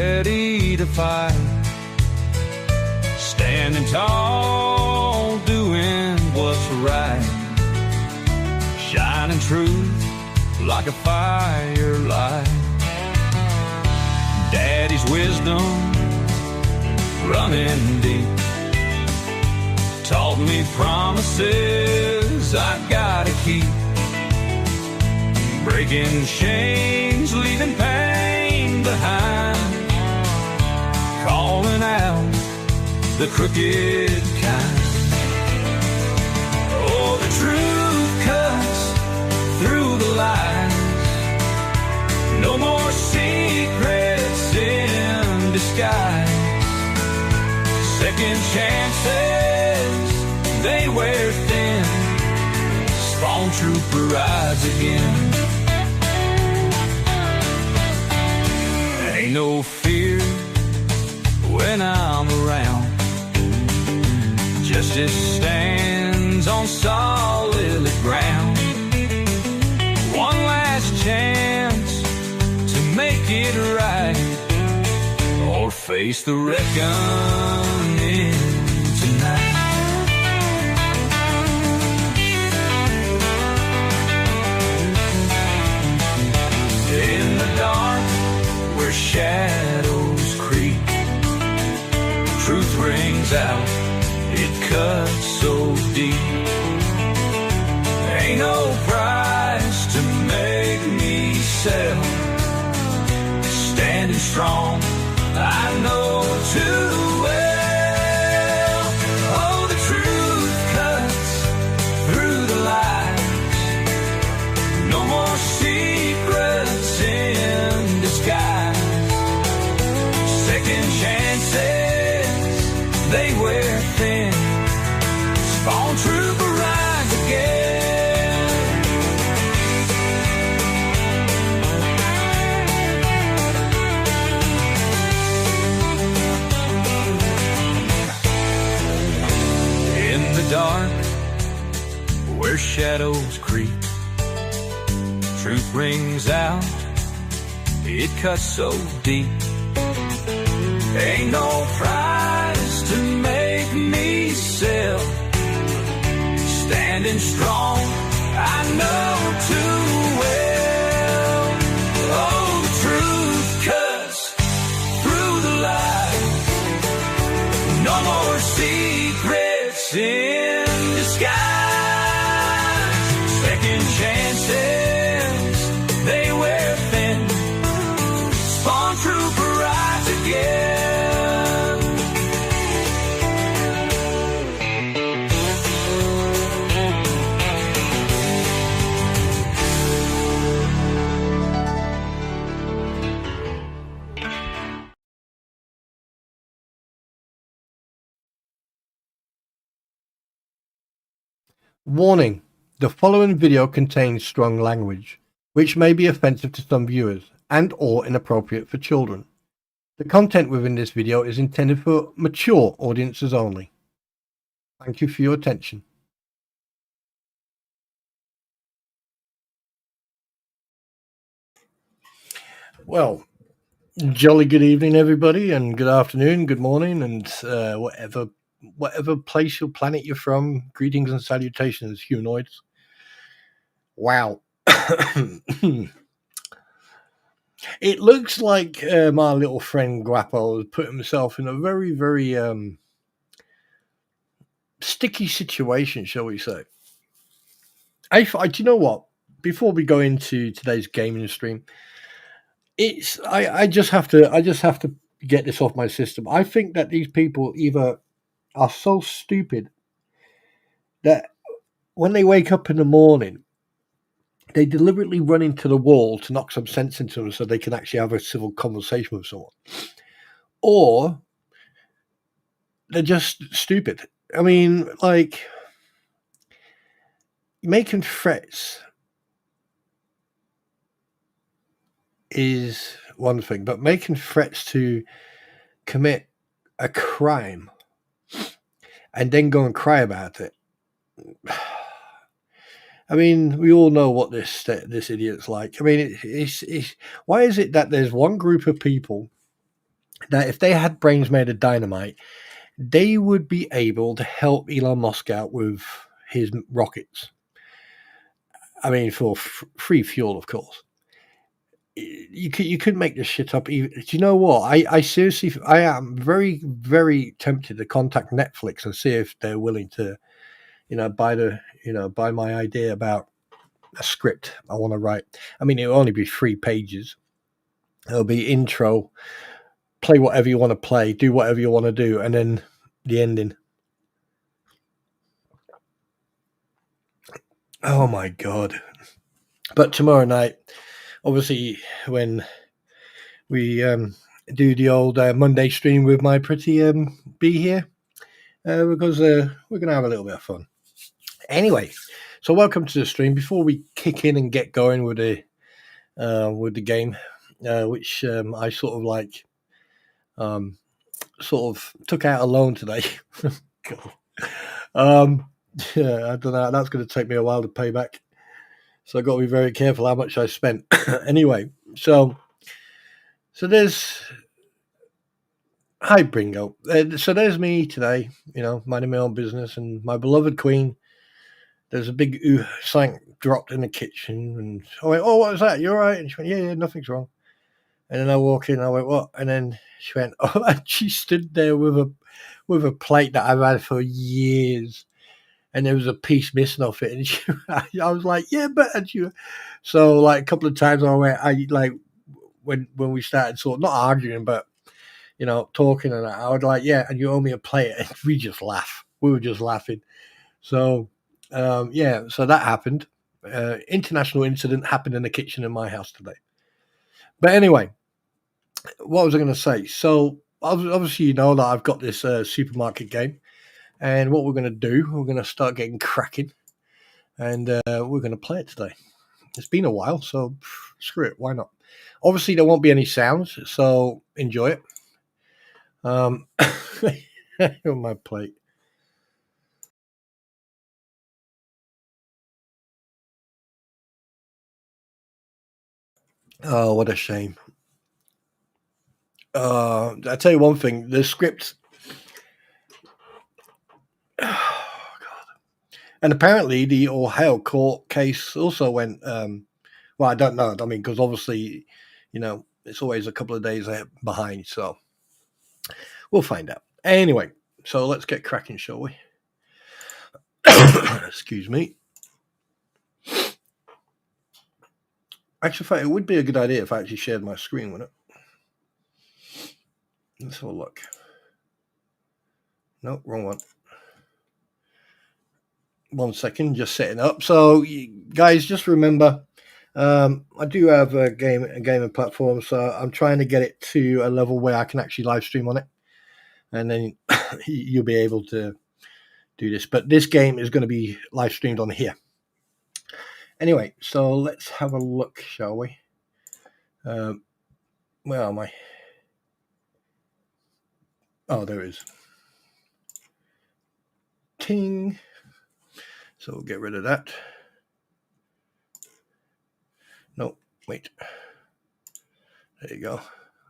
ready to fight, standing tall, doing what's right, shining truth like a firelight. Daddy's wisdom running deep taught me promises I gotta keep, breaking chains, leaving pain behind, calling out the crooked kind. Oh, the truth cuts through the lies, no more secrets in disguise. Second chances, they wear thin. Spawntrooper rides again. Ain't no fear when I'm around. Justice stands on solid ground. One last chance to make it right, or face the reckoning tonight. In the dark, where shadows creep, truth rings out, it cuts so deep. Ain't no price to make me sell. Standing strong, I know too well. Oh, the truth cuts through the lies, no more secrets in disguise. Second chances, they wear thin. Spawntrooper rides again. Dark, where shadows creep, truth rings out, it cuts so deep. Ain't no price to make me sell. Standing strong, I know too well. Oh, the truth cuts through the lies, no more secrets in disguise. Second chances, they wear thin. Spawntrooper rides again. Warning: the following video contains strong language, which may be offensive to some viewers and or inappropriate for children. The content within this video is intended for mature audiences only. Thank you for your attention. Well, jolly good evening, everybody, and good afternoon, good morning, and whatever place or planet you're from. Greetings and salutations, humanoids. Wow. It looks like my little friend Guapo has put himself in a very, very sticky situation, shall we say. Do you know what? Before we go into today's gaming stream, I just have to get this off my system. I think that these people either are so stupid that when they wake up in the morning, they deliberately run into the wall to knock some sense into them so they can actually have a civil conversation with someone. Or they're just stupid. I mean, like, making threats is one thing, but making threats to commit a crime and then go and cry about it. I mean, we all know what this idiot's like. I mean, it's why is it that there's one group of people that if they had brains made of dynamite, they would be able to help Elon Musk out with his rockets. I mean, for free fuel, of course. You could make this shit up. Even, do you know what? I seriously, I am very, very tempted to contact Netflix and see if they're willing to, buy my idea about a script I want to write. I mean, it'll only be 3 pages. It'll be intro, play whatever you want to play, do whatever you want to do, and then the ending. Oh my god! But tomorrow night, obviously, when we do the old Monday stream with my pretty bee here, because we're gonna have a little bit of fun. Anyway, so welcome to the stream. Before we kick in and get going with the game, which I sort of like, sort of took out alone today. Yeah, I don't know. That's going to take me a while to pay back, so I've got to be very careful how much I spent. Anyway, so there's hi Bringo. So there's me today, minding my own business, and my beloved queen. There's a big something dropped in the kitchen, and I went, "Oh, what was that? You all right?" And she went, "Yeah, nothing's wrong." And then I walk in, I went, "What?" And then she went, "Oh," and she stood there with a plate that I've had for years, and there was a piece missing off it. And I was like, "Yeah, but," so like a couple of times when we started sort of not arguing, but talking, and I would like, "Yeah," and you owe me a plate, and we just laugh. We were just laughing. So so that happened. International incident happened in the kitchen in my house today. But anyway, what was I going to say? So obviously, that I've got this supermarket game, and what we're going to do, we're going to start getting cracking, and we're going to play it today. It's been a while, so screw it. Why not? Obviously, there won't be any sounds, so enjoy it. On my plate. Oh, what a shame. I tell you one thing, the script. Oh, God. And apparently, the Ohio court case also went. Well, I don't know. I mean, because obviously, it's always a couple of days behind. So we'll find out. Anyway, so let's get cracking, shall we? Excuse me. Actually, it would be a good idea if I actually shared my screen, wouldn't it? Let's have a look. No, wrong one. 1 second, just setting up. So, guys, just remember, I do have a gaming platform, so I'm trying to get it to a level where I can actually live stream on it, and then you'll be able to do this. But this game is going to be live streamed on here. Anyway, so let's have a look, shall we? Where am I? Oh, there it is. Ting. So we'll get rid of that. No, wait. There you go.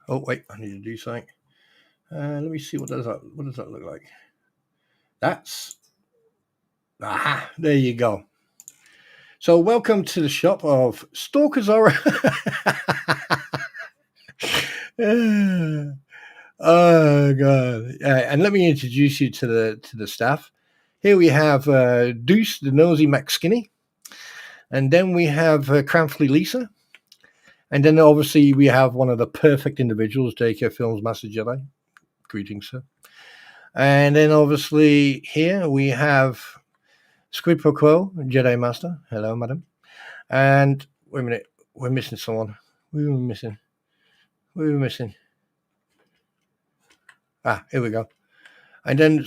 Oh, wait, I need to do something. Let me see, what does that look like? That's aha, there you go. So welcome to the shop of Stalkers R Us. Oh god. And let me introduce you to the staff. Here we have Deuce, the nosy McSkinny, and then we have Cramfley Lisa, and then obviously we have one of the perfect individuals, JK Films Master Jedi. Greetings, sir. And then obviously here we have Squid Pro Quo, Jedi Master. Hello, madam. And wait a minute, we're missing someone. We were missing. Ah, here we go. And then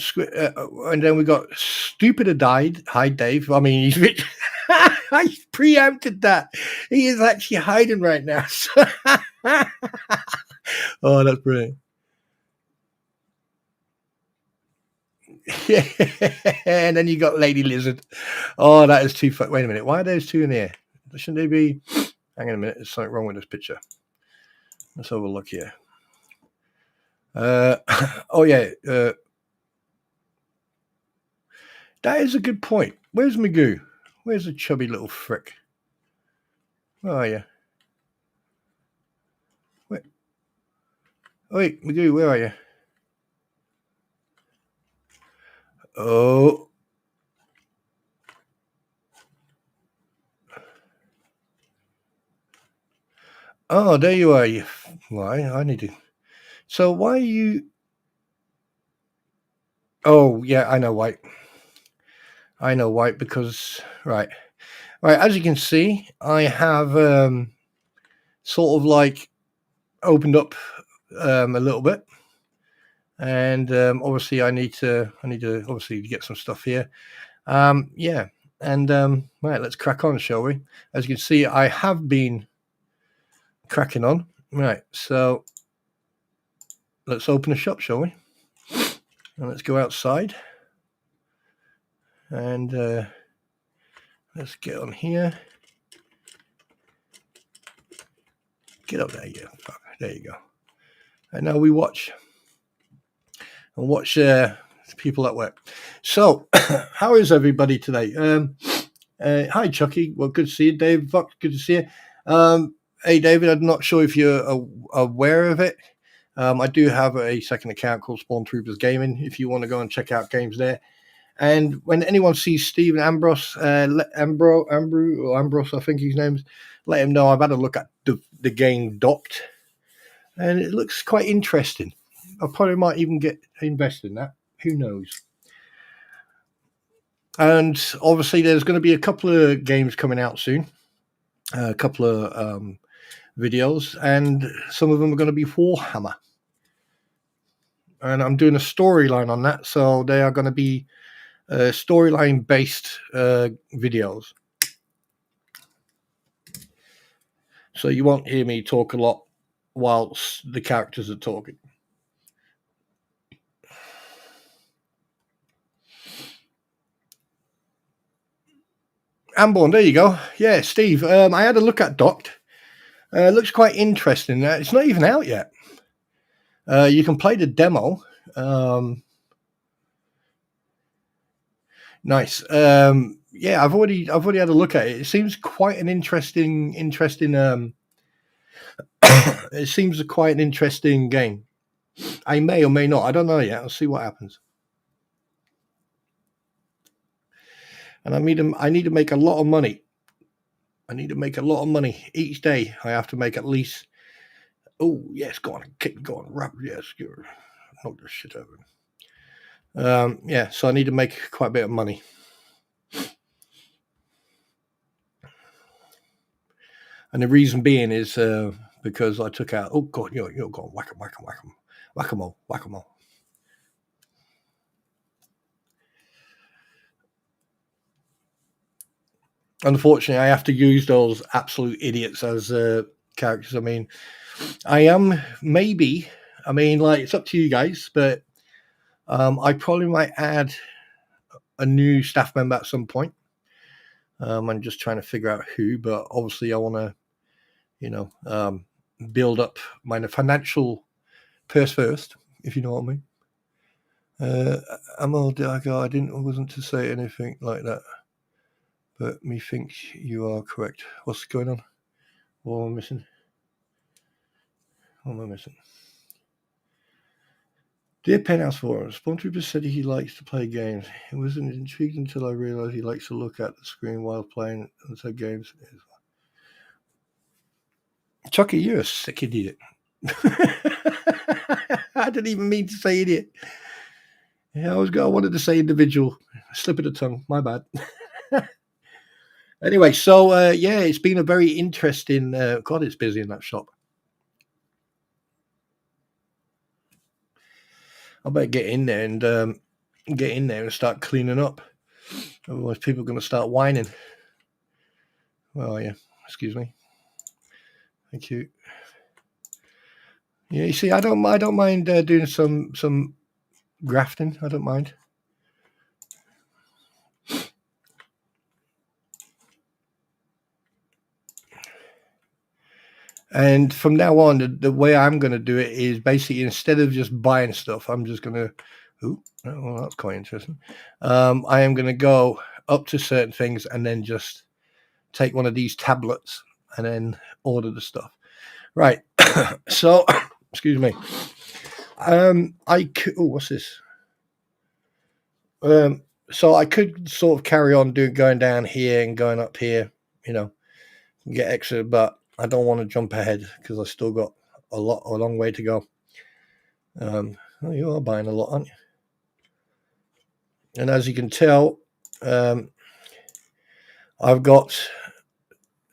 we got Stupider died. Hi, Dave. I mean, he's I preempted that. He is actually hiding right now. Oh, that's brilliant. Yeah. And then you got Lady Lizard. Oh, that is too fun. Wait a minute. Why are those two in here? Shouldn't they be? Hang on a minute. There's something wrong with this picture. Let's have a look here. Oh yeah, that is a good point. Where's Magoo? Where's the chubby little frick? Where are you? Wait, Magoo, where are you? Oh. Oh, there you are. Why? I need to. So why are you? Oh, yeah, I know why. I know why, because right. As you can see, I have sort of like opened up a little bit, and obviously I need to obviously get some stuff here. Yeah, and right, let's crack on, shall we? As you can see, I have been cracking on. Right, so let's open a shop, shall we? And let's go outside, and let's get on here. Get up there, you fuck. There you go. And now we watch people at work. So, how is everybody today? Hi, Chucky. Well, good to see you, Dave. Fuck, good to see you. Hey, David. I'm not sure if you're aware of it. I do have a second account called Spawntroopers Gaming. If you want to go and check out games there. And when anyone sees Stephen Ambrose, Ambrose, I think his name's, let him know I've had a look at the game Docked, and it looks quite interesting. I probably might even invest in that. Who knows? And obviously, there's going to be a couple of games coming out soon, a couple of videos, and some of them are going to be Warhammer. And I'm doing a storyline on that, so they are going to be storyline based videos. So you won't hear me talk a lot whilst the characters are talking. Amborn, there you go. Yeah, Steve, I had a look at Docked. Looks quite interesting. It's not even out yet. You can play the demo. Nice. Yeah, I've already had a look at it. It seems quite an interesting. It seems quite an interesting game. I may or may not. I don't know yet. I'll see what happens. And I need to make a lot of money. I need to make a lot of money each day. I have to make at least. Oh yes, go on, kick, go on, rap. Yes, knock this shit over. Yeah, so I need to make quite a bit of money. And the reason being is because I took out. Oh God, you're going whack 'em all. Unfortunately, I have to use those absolute idiots as characters. I mean, I am maybe. I mean, like it's up to you guys, but I probably might add a new staff member at some point. I'm just trying to figure out who, but obviously I want to, build up my financial purse first, if you know what I mean. I wasn't to say anything like that, but methinks you are correct. What's going on? What am I missing? What am I missing? Dear Penthouse Forum, Spawntroopers said he likes to play games. It wasn't intrigued until I realised he likes to look at the screen while playing and said games. Chucky, you're a sick idiot. I didn't even mean to say idiot. Yeah, I wanted to say individual. Slip of the tongue. My bad. Anyway, so yeah, it's been a very interesting. God, it's busy in that shop. I better get in there and start cleaning up. Otherwise, people are going to start whining. Where are you? Excuse me. Thank you. Yeah, you see, I don't mind doing some grafting. I don't mind. And from now on, the way I'm going to do it is basically instead of just buying stuff, I'm just going to, well, that's quite interesting. I am going to go up to certain things and then just take one of these tablets and then order the stuff. Right. So, excuse me. What's this? So I could sort of carry on going down here and going up here, get extra, but I don't want to jump ahead because I still got a long way to go. You are buying a lot, aren't you? And as you can tell, I've got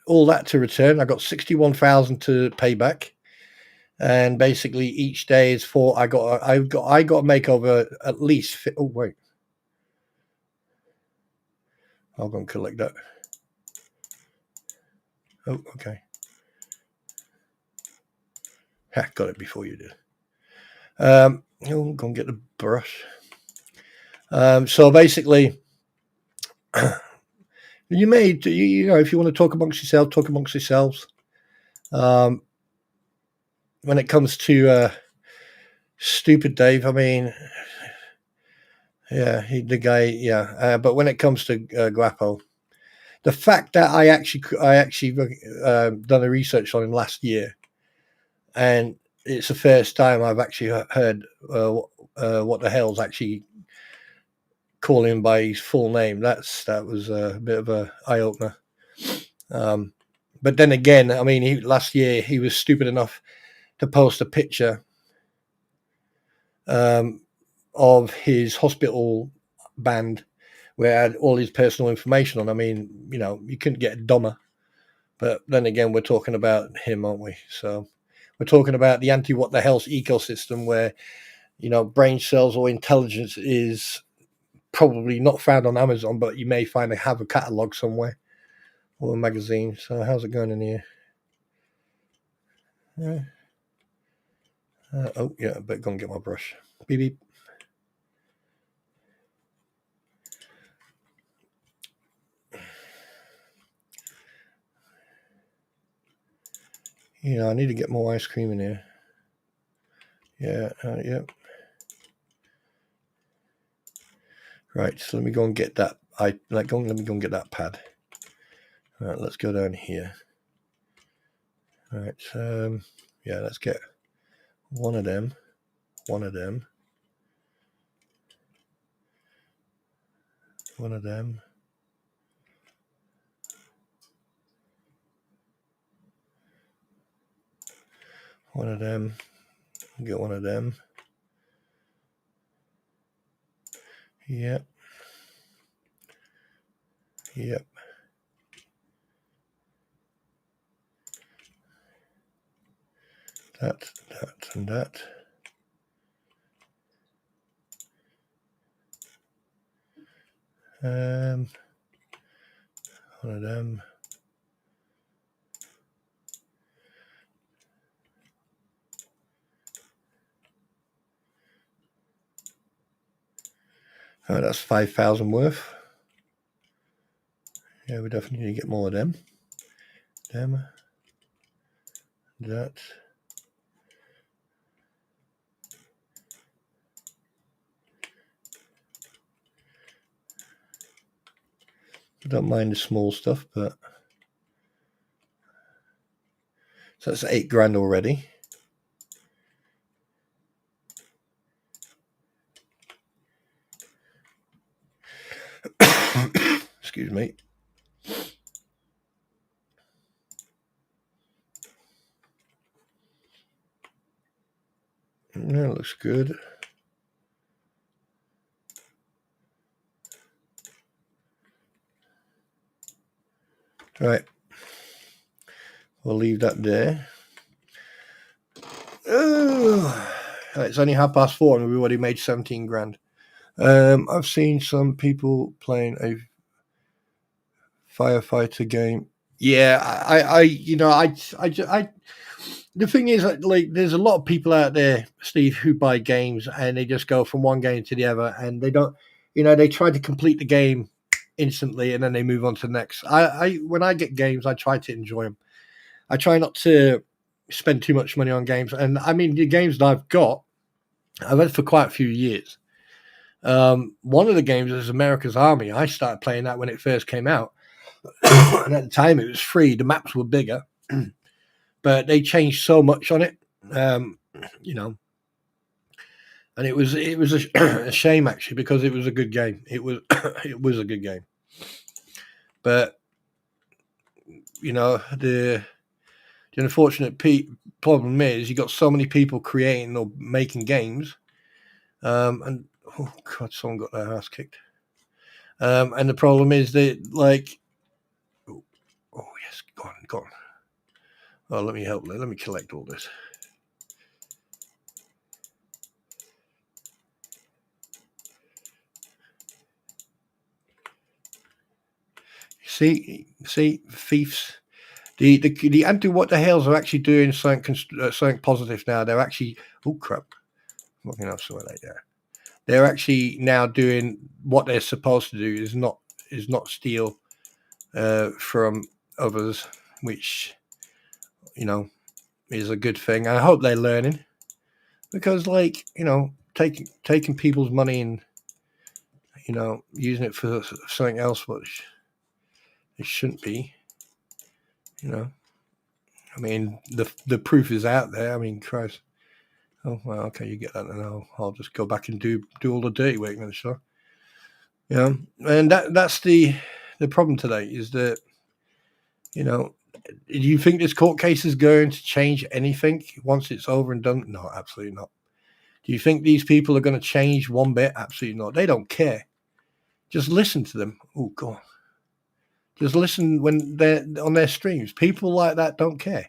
all that to return. I got 61,000 to pay back, and basically each day is for I got to make over at least. Oh wait, I'll go and collect that. Oh, okay. Got it before you did. I'll go and get the brush. So basically, you know, if you want to talk amongst yourselves, talk amongst yourselves. When it comes to stupid Dave, I mean, yeah, the guy, yeah. But when it comes to Guapo, the fact that I actually done a research on him last year, and it's the first time I've actually heard WhatTheHales actually call him by his full name. That was a bit of a eye opener. But then again, I mean, last year he was stupid enough to post a picture of his hospital band where it had all his personal information on. I mean, you know, you couldn't get dumber. But then again, we're talking about him, aren't we? So we're talking about the anti-WhatTheHales ecosystem where, you know, brain cells or intelligence is probably not found on Amazon, but you may have a catalog somewhere or a magazine. So how's it going in here? Yeah. I better go and get my brush. Beep beep. I need to get more ice cream in here. Yeah, yep. Right, so let me go and get that. Let me go and get that pad. All right, let's go down here. All right, let's get one of them. One of them. One of them. One of them. Get one of them. Yep. Yep. That, and that. One of them. Oh, that's 5,000 worth. Yeah, we definitely need to get more of them. That. I don't mind the small stuff, but so that's 8 grand already. Excuse me. That looks good. Right. We'll leave that there. It's only 4:30 and we've already made 17 grand. I've seen some people playing a firefighter game. Yeah, the thing is, like, there's a lot of people out there, Steve, who buy games and they just go from one game to the other, and they don't, they try to complete the game instantly and then they move on to the next. When I get games, I try to enjoy them. I try not to spend too much money on games. And I mean, the games that I've had for quite a few years. One of the games is America's Army. I started playing that when it first came out. And at the time it was free. The maps were bigger, but they changed so much on it, you know. And it was a shame actually, because it was a good game. It was it was a good game, but you know the unfortunate problem is you got so many people creating or making games, and oh god, someone got their ass kicked. And the problem is that, like, oh yes, go on. Oh, let me help. Let me collect all this. See, thieves. The anti WhatTheHales are actually doing something positive now. They're actually, oh crap, looking up somewhere like that. They're actually now doing what they're supposed to do, is not steal from others, which, you know, is a good thing. I hope they're learning, because, like, you know, taking people's money and, you know, using it for something else, which it shouldn't be, you know. I mean, the proof is out there. I mean, Christ. Oh well, okay, you get that, and I'll just go back and do all the dirty work then, sure. Yeah, and that's the problem today, is that, you know, do you think this court case is going to change anything once it's over and done? No, absolutely not. Do you think these people are going to change one bit? Absolutely not. They don't care. Just listen to them. Oh God. Just listen when they're on their streams. People like that don't care.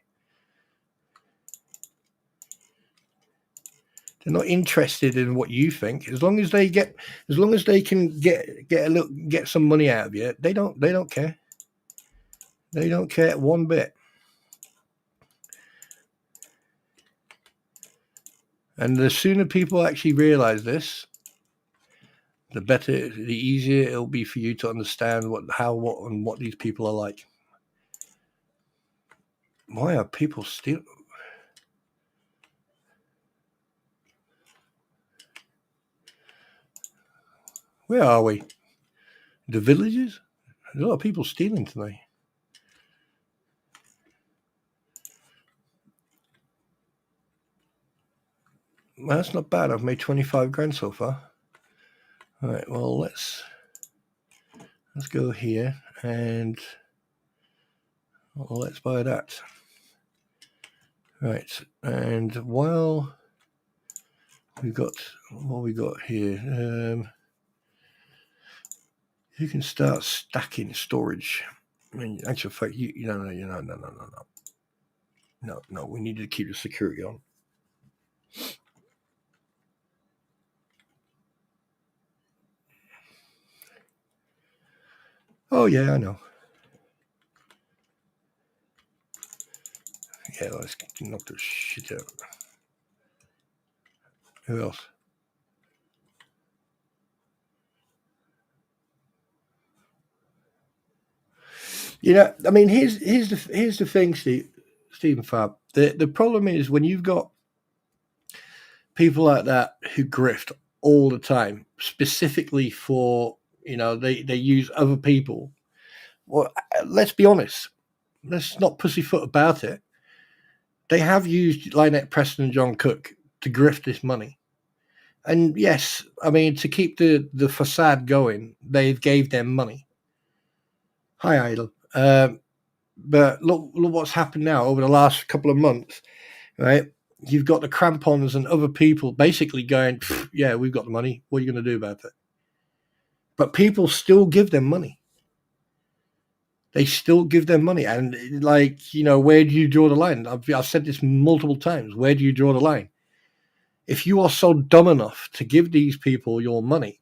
They're not interested in what you think. As long as they can get some money out of you, they don't care. They don't care one bit. And the sooner people actually realize this, the better, the easier it'll be for you to understand what these people are like. Why are people still? Where are we? The villages? There's a lot of people stealing tonight. Well, that's not bad. I've made 25 grand so far. All right, well, let's go here and let's buy that. Right, and while we got what we got here, you can start stacking storage. I mean, actually, fact, no. We need to keep the security on. Oh yeah, I know. Yeah, let's knock this shit out. Who else? You know, I mean, here's the thing, Stephen Fab. The problem is when you've got people like that who grift all the time, specifically for, you know, they use other people. Well, let's be honest. Let's not pussyfoot about it. They have used Lynette Preston and John Cook to grift this money. And yes, I mean, to keep the facade going, they gave them money. Hi, Idle. But look what's happened now over the last couple of months, right? You've got the crampons and other people basically going, yeah, we've got the money. What are you going to do about it? But people still give them money. They still give them money. And, like, you know, where do you draw the line? I've said this multiple times. Where do you draw the line? If you are so dumb enough to give these people your money,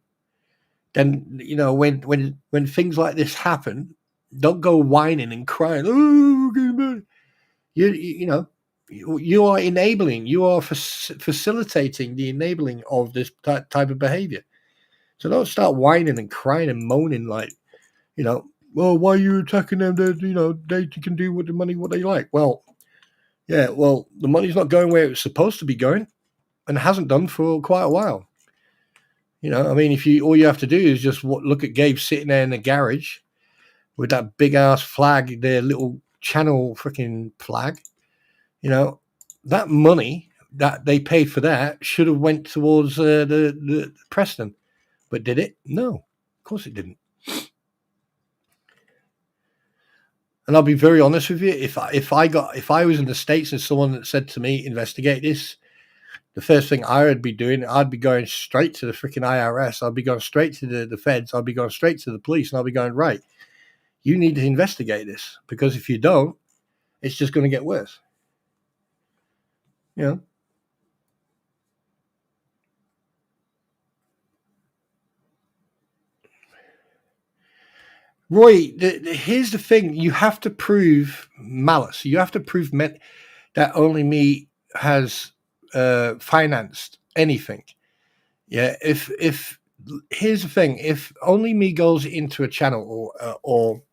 then, you know, when things like this happen, don't go whining and crying. Oh, you know, you are enabling, you are facilitating the enabling of this type of behavior. So don't start whining and crying and moaning like, you know, well, why are you attacking them? That, you know, they can do with the money what they like. Well, Yeah, well, the money's not going where it's supposed to be going, and hasn't done for quite a while. You know, I mean, if you all you have to do is just look at Gabe sitting there in the garage with that big ass flag, their little channel freaking flag. You know, that money that they paid for that should have went towards the Preston, but did it? No, of course it didn't. And I'll be very honest with you. If I was in the States and someone that said to me, investigate this, the first thing I would be doing, I'd be going straight to the freaking IRS. I'd be going straight to the feds. I'd be going straight to the police, and I'll be going, right, you need to investigate this, because if you don't, it's just going to get worse. You know? Roy, here's the thing. You have to prove malice. You have to prove that only me has financed anything. Yeah. If here's the thing. If only me goes into a channel, or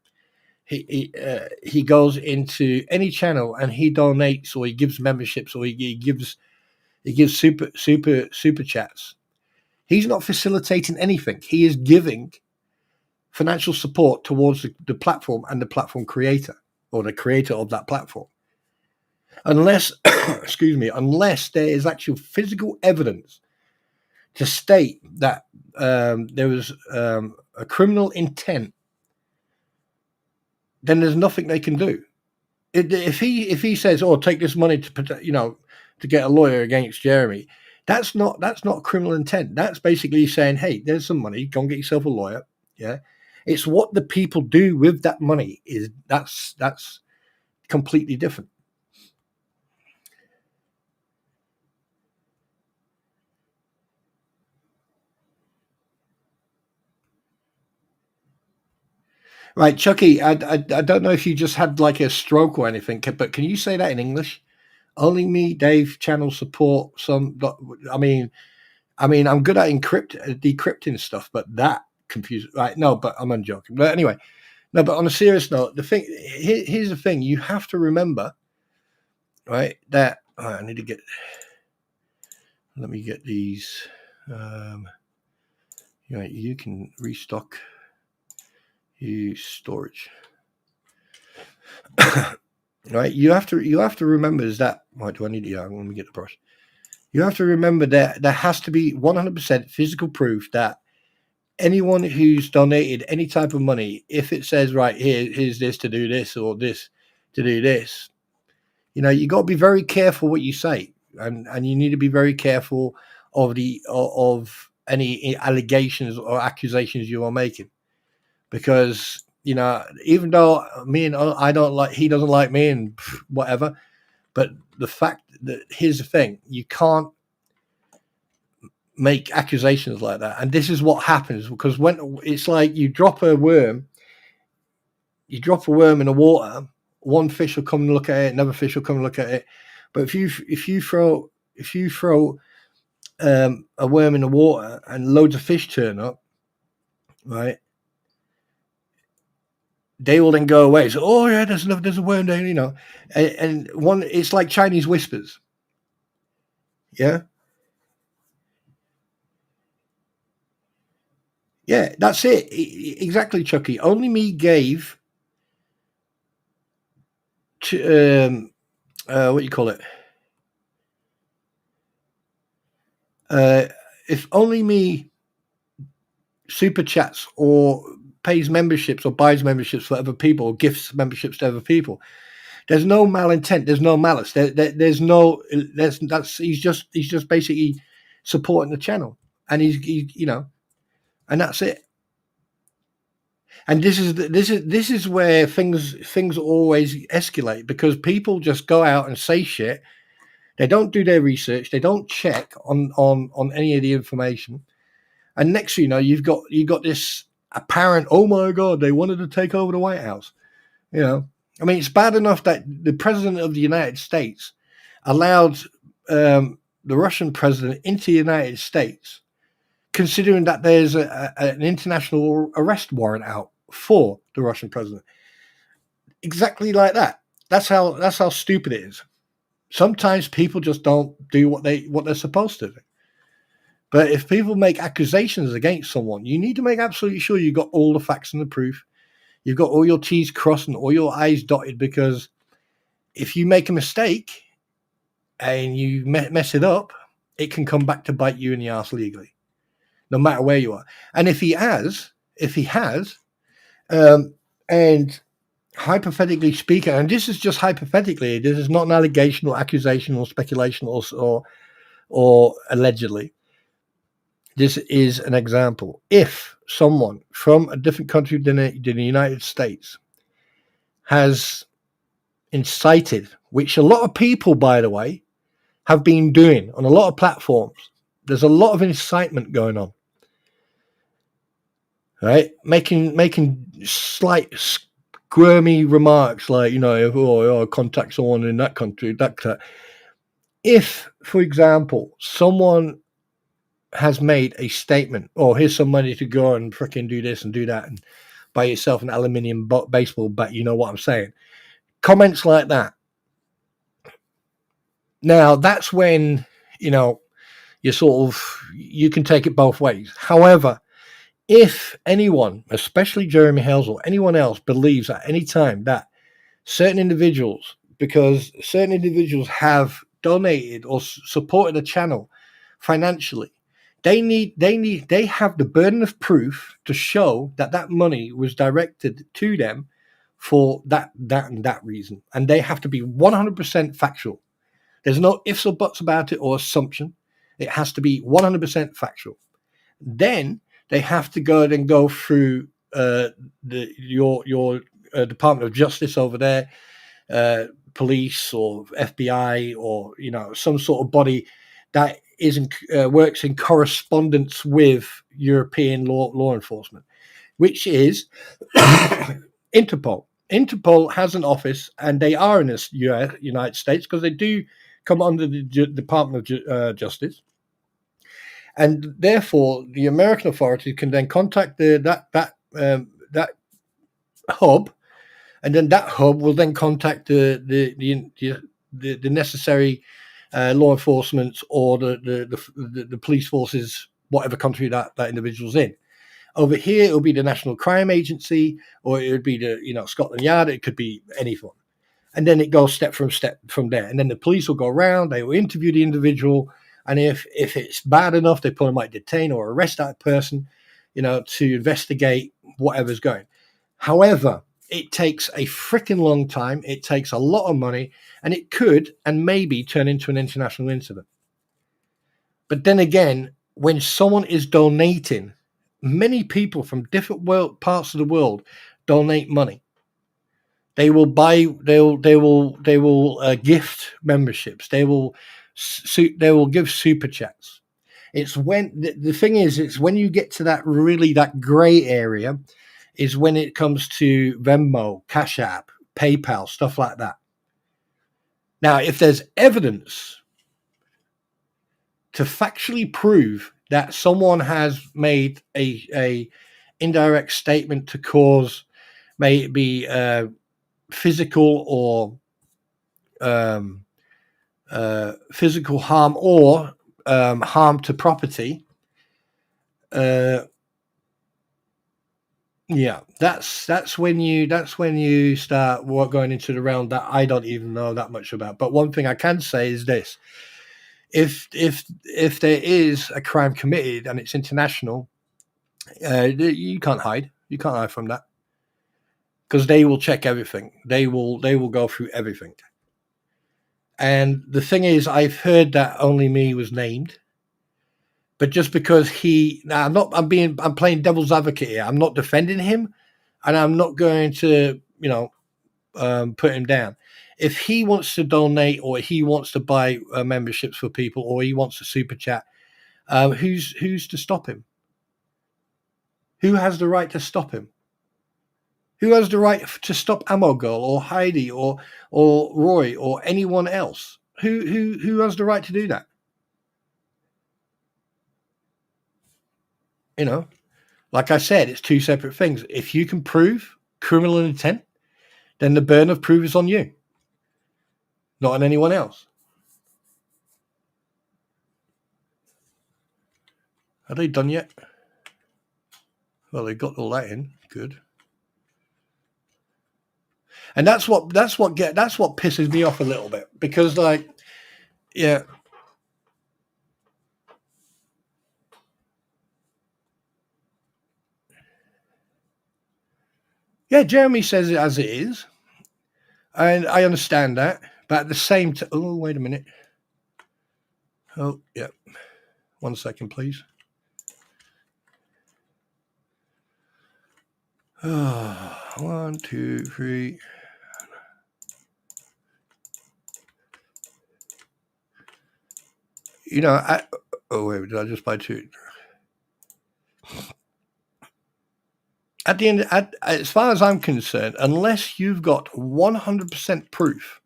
he goes into any channel and he donates, or he gives memberships, or he gives super chats, he's not facilitating anything. He is giving financial support towards the platform and the platform creator, or the creator of that platform. Unless, excuse me, unless there is actual physical evidence to state that there was a criminal intent, then there's nothing they can do. If he says, "Oh, take this money to protect, to get a lawyer against Jeremy," that's not criminal intent. That's basically saying, "Hey, there's some money. Go and get yourself a lawyer." Yeah, it's what the people do with that money that's completely different. Right, Chucky, I don't know if you just had like a stroke or anything, but can you say that in English? Only me, Dave, channel support. I'm good at decrypting stuff, but that confused. Right, no, but I'm joking. But anyway, no, but on a serious note, here's the thing: you have to remember, right? That I need to get. Let me get these. You can restock. Use storage. Right, you have to remember is that. Right, do I need to? Yeah, let me get the brush. You have to remember that there has to be 100% physical proof that anyone who's donated any type of money, if it says right here's this to do this, or this to do this, you got to be very careful what you say, and you need to be very careful of any allegations or accusations you are making, because even though I don't like, he doesn't like me, and whatever, but the fact that, here's the thing, you can't make accusations like that. And this is what happens, because when it's like you drop a worm in the water, one fish will come and look at it, another fish will come and look at it. But if you throw a worm in the water and loads of fish turn up, right, they will then go away. So, oh yeah, there's a worm there, and one, it's like Chinese whispers. Yeah. Yeah, that's it. Exactly, Chucky. Only me gave to what you call it. If only me super chats or pays memberships or buys memberships for other people, or gifts memberships to other people, there's no malintent. There's no malice. There's no. He's just basically supporting the channel, and he's and that's it. And this is where things always escalate, because people just go out and say shit. They don't do their research. They don't check on any of the information. And next thing you know, you've got this apparent, oh my God, they wanted to take over the White House. I mean, it's bad enough that the president of the United States allowed the Russian president into the United States, considering that there's an international arrest warrant out for the Russian president. Exactly like that. That's how stupid it is. Sometimes people just don't do what they're supposed to do. But if people make accusations against someone, you need to make absolutely sure you've got all the facts and the proof. You've got all your T's crossed and all your I's dotted, because if you make a mistake and you mess it up, it can come back to bite you in the arse legally, no matter where you are. And if he has, and hypothetically speaking, and this is just hypothetically, this is not an allegation or accusation or speculation or allegedly. This is an example. If someone from a different country than the United States has incited, which a lot of people, by the way, have been doing on a lot of platforms, there's a lot of incitement going on, right? Making slight squirmy remarks like, contact someone in that country, that. If, for example, someone has made a statement, here's some money to go and freaking do this and do that and buy yourself an aluminium baseball bat, you know what I'm saying? Comments like that. Now, that's when, you can take it both ways. However, if anyone, especially Jeremy Hales or anyone else, believes at any time that certain individuals, because certain individuals have donated or supported a channel financially, they have the burden of proof to show that money was directed to them for that and that reason. And they have to be 100% factual. There's no ifs or buts about it or assumption. It has to be 100% factual. Then they have to go through your Department of Justice over there, police or FBI or some sort of body that works in correspondence with European law enforcement, which is Interpol. Interpol has an office, and they are in the United States because they do come under the Department of Justice, and therefore the American authorities can then contact that hub, and then that hub will then contact the necessary law enforcement or the police forces, whatever country that individual's in. Over here, it'll be the National Crime Agency, or it would be the Scotland Yard. It could be anything, and then it goes step from there. And then the police will go around. They will interview the individual, and if it's bad enough, they probably might detain or arrest that person, to investigate whatever's going. However, it takes a freaking long time. It takes a lot of money, and it could and maybe turn into an international incident. But then again, when someone is donating, many people from different parts of the world donate money. They will buy. They will gift memberships. They will give super chats. It's when the thing is, it's when you get to that gray area, is when it comes to Venmo, Cash App, PayPal, stuff like that. Now, if there's evidence to factually prove that someone has made a indirect statement to cause, may it be physical or physical harm or harm to property, that's when you start going into the realm that I don't even know that much about. But one thing I can say is this: if there is a crime committed and it's international, you can't hide. You can't hide from that, because they will check everything. They will go through everything. And the thing is, I've heard that Only Me was named, but just because I'm playing devil's advocate here. I'm not defending him, and I'm not going to put him down. If he wants to donate, or he wants to buy memberships for people, or he wants to super chat, who's to stop him? Who has the right to stop him? Who has the right to stop Ammo Girl or Heidi or Roy or anyone else? Who has the right to do that? Like I said, it's two separate things. If you can prove criminal intent, then the burden of proof is on you, not on anyone else. Are they done yet? Well, they got all that in. Good. And that's what pisses me off a little bit, because like, yeah. Yeah, Jeremy says it as it is. And I understand that. But at the same time, oh, wait a minute. Oh, yeah. 1 second, please. 1, 2, 3. You know, wait, did I just buy 2? At the end, as far as I'm concerned, unless you've got 100% proof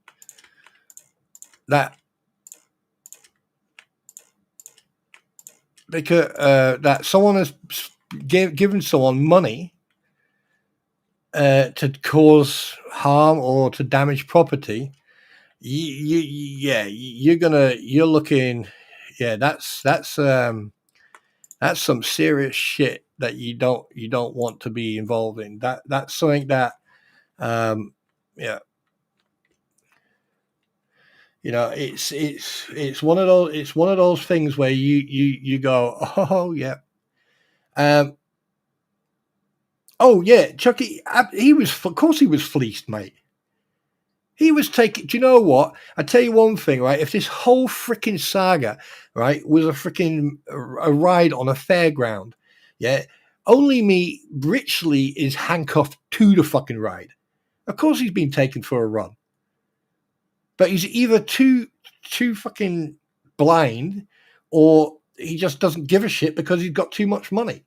that that someone has given someone money to cause harm or to damage property, you're looking, yeah, that's some serious shit that you don't want to be involved in. That's something that, yeah, you know, it's one of those things where you go, oh yeah, oh yeah, Chucky, he was, of course he was fleeced, mate. He was taking, do you know what? I tell you one thing, right? If this whole freaking saga, right, was a ride on a fairground, yeah, only me richly is handcuffed to the fucking ride. Of course he's been taken for a run. But he's either too fucking blind, or he just doesn't give a shit because he's got too much money.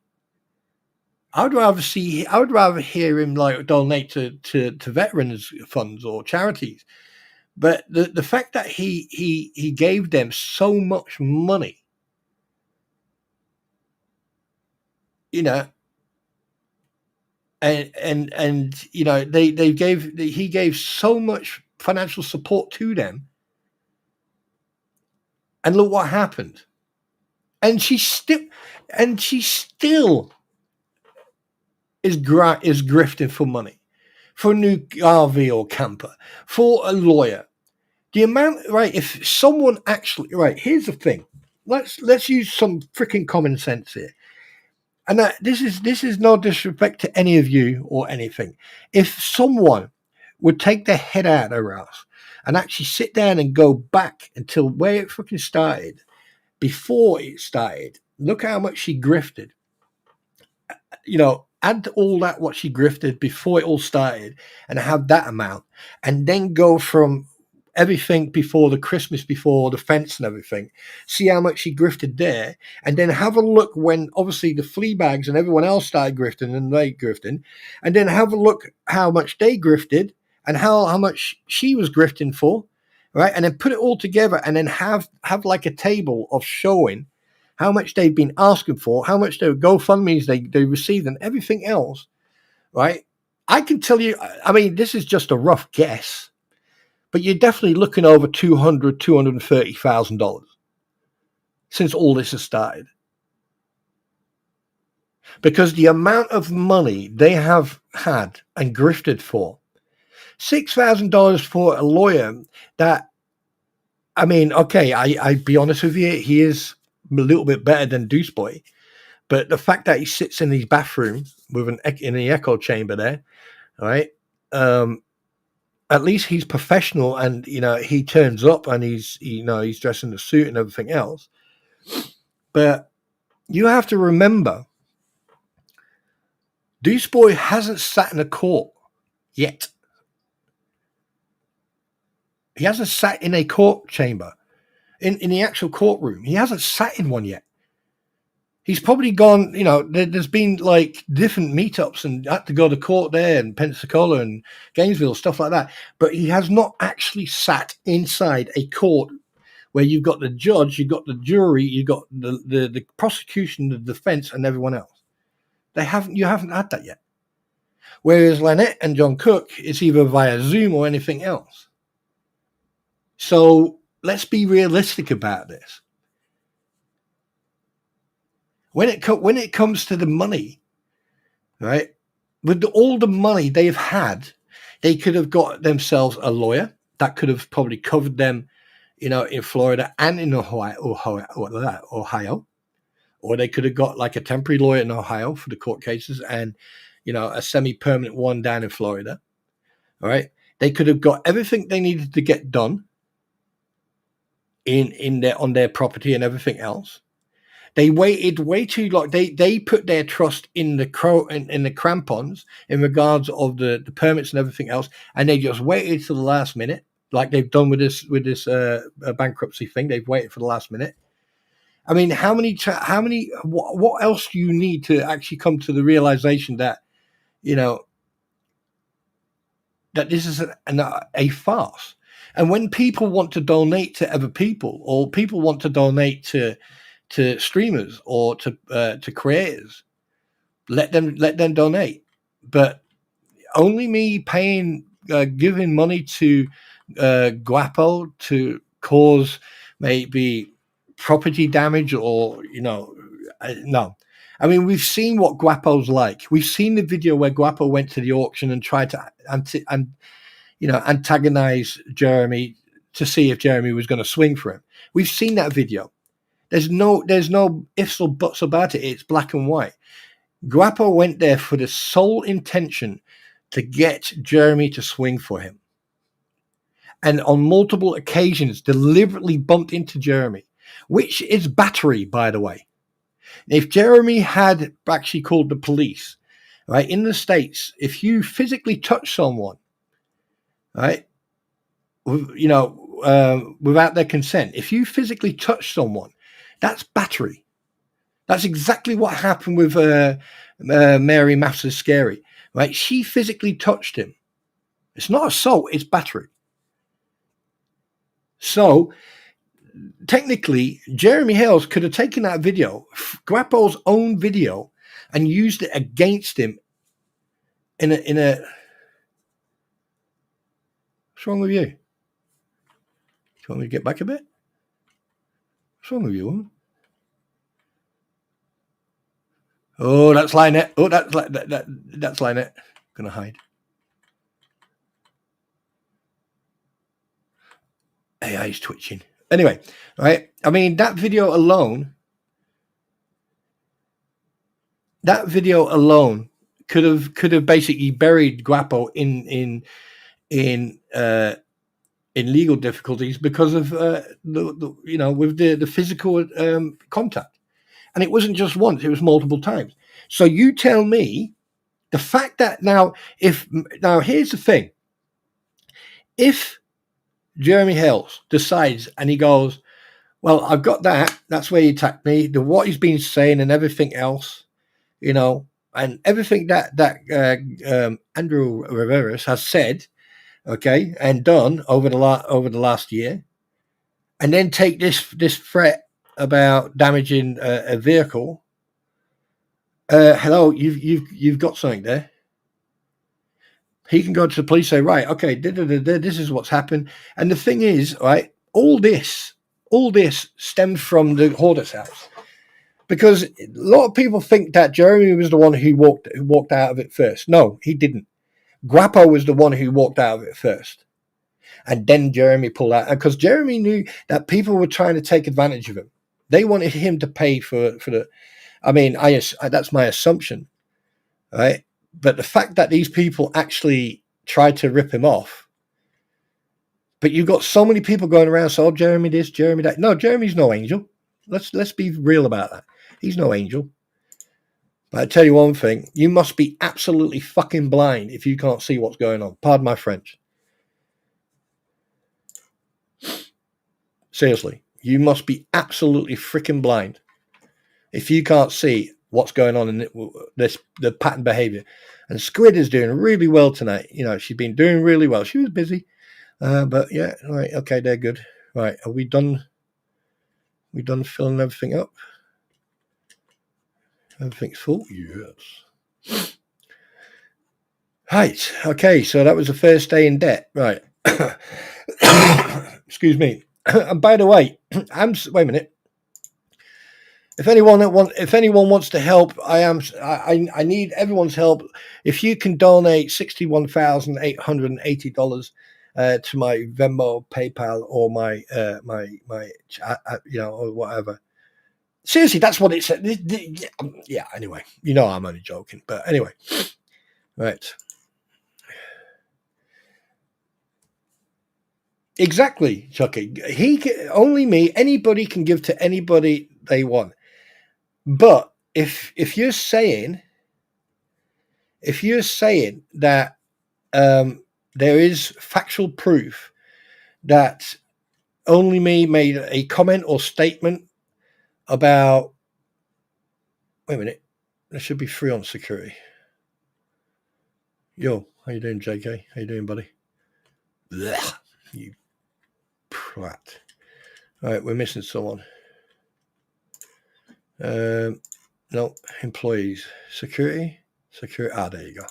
I would rather hear him like donate to veterans funds or charities. But the fact that he gave them so much money, you know, and you know, he gave so much financial support to them, and look what happened. And she still is grifting for money, for a new RV or camper, for a lawyer. The amount, right? If someone actually, right, here's the thing. Let's use some freaking common sense here. And this is no disrespect to any of you or anything. If someone would take their head out of their ass and actually sit down and go back until where it fucking started, before it started, look how much she grifted. You know, add all that what she grifted before it all started, and have that amount, and then go from everything before the Christmas, before the fence and everything, see how much she grifted there, and then have a look when obviously the flea bags and everyone else started grifting and they grifting, and then have a look how much they grifted and how much she was grifting for, right? And then put it all together, and then have like a table of showing how much they've been asking for, how much their GoFundMes they received, and everything else, right? I can tell you, I mean, this is just a rough guess, but you're definitely looking over $230,000 since all this has started. Because the amount of money they have had and grifted for, $6,000 for a lawyer that, I mean, okay, I be honest with you, he is a little bit better than Deuce Boy, but the fact that he sits in his bathroom with in the echo chamber there, right? At least he's professional, and you know, he turns up and he's dressed in the suit and everything else. But you have to remember, Deuce Boy hasn't sat in a court yet. He hasn't sat in a court chamber, in the actual courtroom. He hasn't sat in one yet. He's probably gone, you know, there's been like different meetups and had to go to court there and Pensacola and Gainesville, stuff like that. But he has not actually sat inside a court where you've got the judge, you've got the jury, you've got the prosecution, the defense, and everyone else. You haven't had that yet. Whereas Lynette and John Cook, it's either via Zoom or anything else. So let's be realistic about this. When it comes to the money, right? With all the money they've had, they could have got themselves a lawyer that could have probably covered them, in Florida and in Ohio. Or they could have got like a temporary lawyer in Ohio for the court cases and, a semi-permanent one down in Florida. All right. They could have got everything they needed to get done on their property and everything else. They waited way too long. They put their trust in the crampons in regards of the permits and everything else, and they just waited to the last minute, like they've done with this bankruptcy thing. They've waited for the last minute. I mean, what else do you need to actually come to the realization that, that this is a farce? And when people want to donate to other people, or people want to donate to streamers or to creators, let them donate. But only me giving money to Guapo to cause maybe property damage or no. I mean, we've seen what Guapo's like. We've seen the video where Guapo went to the auction and tried to antagonize Jeremy to see if Jeremy was going to swing for him. We've seen that video. There's no ifs or buts about it. It's black and white. Guapo went there for the sole intention to get Jeremy to swing for him. And on multiple occasions, deliberately bumped into Jeremy, which is battery, by the way. If Jeremy had actually called the police, right, in the States, if you physically touch someone, right, without their consent, if you physically touch someone, that's battery. That's exactly what happened with Mary Masters Scary, right? She physically touched him. It's not assault, it's battery. So technically, Jeremy Hales could have taken that video, Guapo's own video, and used it against him in a. What's wrong with you? Do you want me to get back a bit? What's wrong with you, woman? Oh, that's Lynette. Oh, that's Lynette. Gonna hide. AI's twitching. Anyway, right? I mean, that video alone could have basically buried Guapo in legal difficulties because of with the physical contact. And it wasn't just once, it was multiple times. So you tell me the fact that now here's the thing. If Jeremy Hales decides and he goes, well, I've got that's where he attacked me, what he's been saying and everything else, and everything that Andrew Rivera has said, okay, and done over the last year, and then take this threat about damaging a vehicle. Hello, you've got something there. He can go to the police, say, right, okay, this is what's happened. And the thing is, right, all this stemmed from the Hoarder's house, because a lot of people think that Jeremy was the one who walked out of it first. No, he didn't. Guapo was the one who walked out of it first. And then Jeremy pulled out, because Jeremy knew that people were trying to take advantage of him. They wanted him to pay for the. I mean, that's my assumption, right? But the fact that these people actually tried to rip him off, but you've got so many people going around saying, "Oh, Jeremy this, Jeremy that." No, Jeremy's no angel. Let's be real about that. He's no angel. But I tell you one thing: you must be absolutely fucking blind if you can't see what's going on. Pardon my French. Seriously, you must be absolutely freaking blind if you can't see what's going on in the pattern behavior. And Squid is doing really well tonight. She's been doing really well. She was busy, but yeah, right, okay, they're good. Right, are we done? We done filling everything up? Everything's full? Yes. Right, okay, so that was the first day in debt. Right. Excuse me. And by the way, wait a minute. If anyone wants to help, I need everyone's help. If you can donate $61,880 to my Venmo, PayPal, or my or whatever. Seriously, that's what it said. Yeah. Anyway, I'm only joking, but anyway, right. Exactly, Chucky. Anybody can give to anybody they want. But if you're saying that there is factual proof that Only Me made a comment or statement about, wait a minute, there should be 3 on security. Yo, how you doing, JK? How you doing, buddy? Blech, you prat. All right, we're missing someone. No, employees. Security. There you go.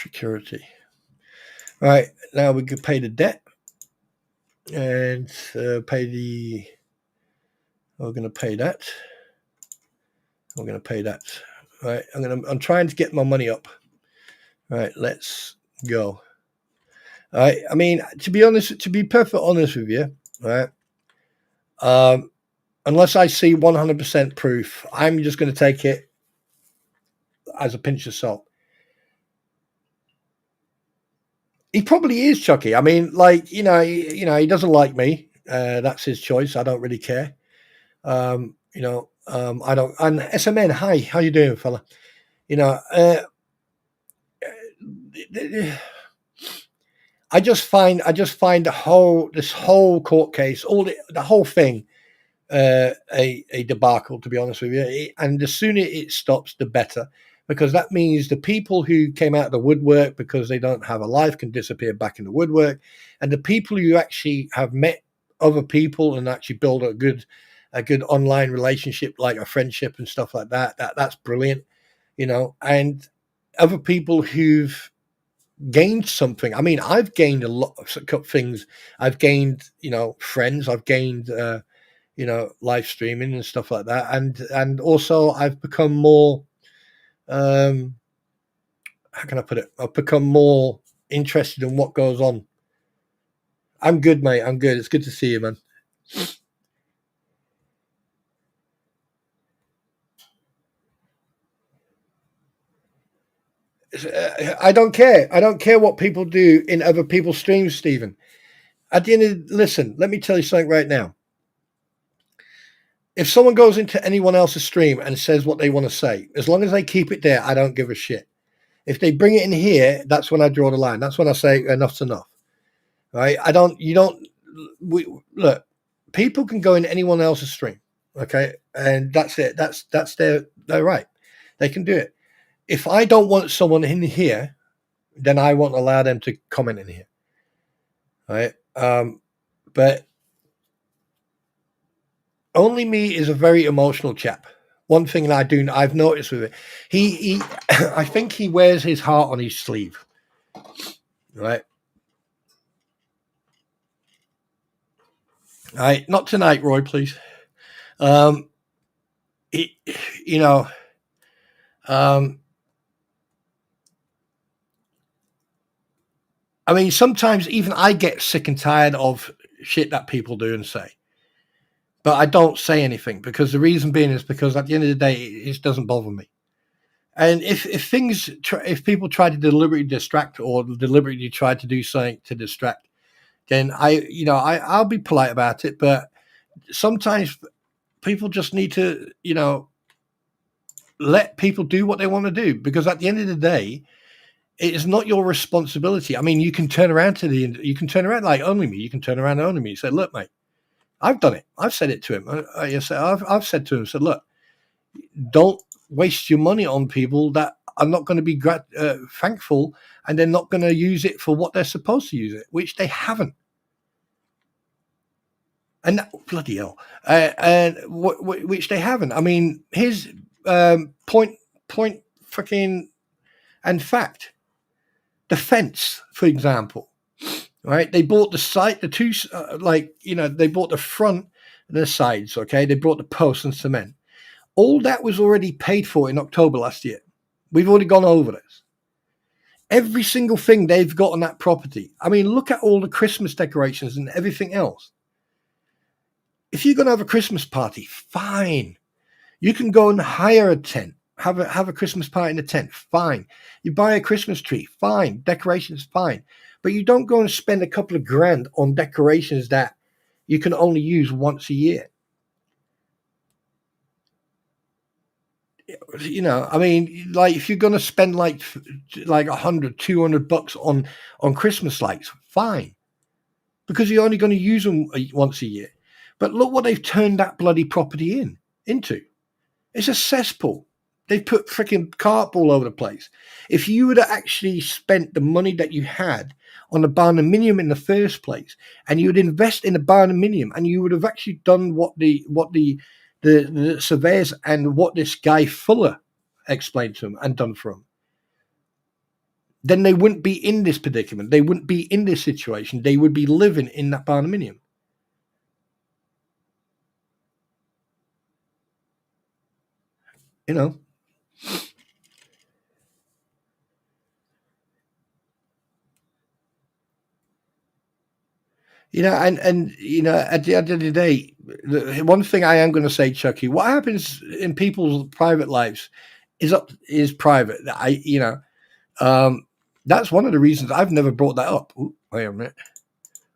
Security. All right, now we could pay the debt and pay the. We're going to pay that. All right, I'm trying to get my money up. All right, let's go. All right, I mean, to be perfectly honest with you, all right. Unless I see 100% proof, I'm just going to take it as a pinch of salt. He probably is, Chucky. I mean, he doesn't like me. That's his choice. I don't really care. I don't. And SMN, hi, how you doing, fella? I just find this whole court case, the whole thing, a debacle, to be honest with you. And the sooner it stops, the better, because that means the people who came out of the woodwork because they don't have a life can disappear back in the woodwork, and the people who actually have met other people and actually build a good online relationship, like a friendship and stuff like that's brilliant, and other people who've gained something. I mean, I've gained a lot of things. I've gained, friends. I've gained, live streaming and stuff like that. And also I've become more, how can I put it? I've become more interested in what goes on. I'm good, mate. I'm good. It's good to see you, man. I don't care. I don't care what people do in other people's streams, Stephen. Listen, let me tell you something right now. If someone goes into anyone else's stream and says what they want to say, as long as they keep it there, I don't give a shit. If they bring it in here, that's when I draw the line. That's when I say enough's enough. Right? Look, people can go in anyone else's stream. Okay. And that's it. That's their right. They can do it. If I don't want someone in here, then I won't allow them to comment in here. Right? But Only Me is a very emotional chap. One thing I've noticed with it, he I think he wears his heart on his sleeve. Right? All right, not tonight, Roy, please. I mean, sometimes even I get sick and tired of shit that people do and say. But I don't say anything, because the reason being is because at the end of the day, it doesn't bother me. And if people try to deliberately distract or deliberately try to do something to distract, then I'll be polite about it. But sometimes people just need to, let people do what they want to do, because at the end of the day, it is not your responsibility. I mean, you can turn around like Only Me. You can turn around to Only Me and say, look, mate, I've done it. I've said it to him. I've said to him, said, look, don't waste your money on people that are not going to be thankful, and they're not going to use it for what they're supposed to use it, which they haven't. And bloody hell, which they haven't. I mean, his point, freaking, and fact. The fence, for example, right? They bought the site, they bought the front and the sides, okay? They brought the posts and cement. All that was already paid for in October last year. We've already gone over this. Every single thing they've got on that property. I mean, look at all the Christmas decorations and everything else. If you're going to have a Christmas party, fine. You can go and hire a tent, have a Christmas party in a tent, fine. You buy a Christmas tree, fine. Decorations, fine. But you don't go and spend a couple of grand on decorations that you can only use once a year. You know, I mean, like if you're going to spend like $100-200 on Christmas lights, fine, because you're only going to use them once a year. But look what they've turned that bloody property into. It's a cesspool. They've put freaking carp all over the place. If you would have actually spent the money that you had on the barnuminium in the first place, and you would invest in the barnuminium, and you would have actually done what the surveyors and what this guy Fuller explained to him and done for him, then they wouldn't be in this predicament. They wouldn't be in this situation. They would be living in that barnuminium. You know. You know, and you know, at the end of the day, the one thing I am going to say, Chucky, what happens in people's private lives is private. That's one of the reasons I've never brought that up. Ooh, wait a minute.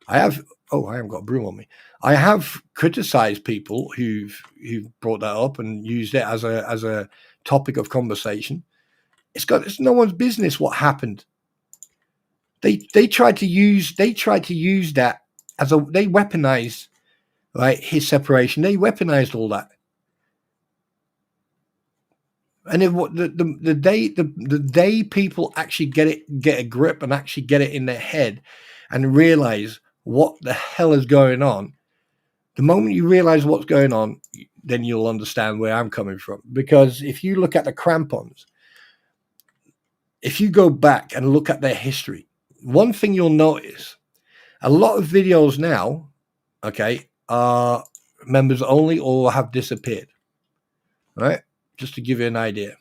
I haven't got a broom on me. I have criticized people who've brought that up and used it as a topic of conversation. It's no one's business what happened. They tried to use that they weaponized, right, his separation. They weaponized all that. And then the day people actually get a grip and actually get it in their head and realize what the hell is going on, the moment you realize what's going on, then you'll understand where I'm coming from. Because if you look at the crampons, if you go back and look at their history, one thing you'll notice, a lot of videos now, okay, are members only or have disappeared. Right? Just to give you an idea.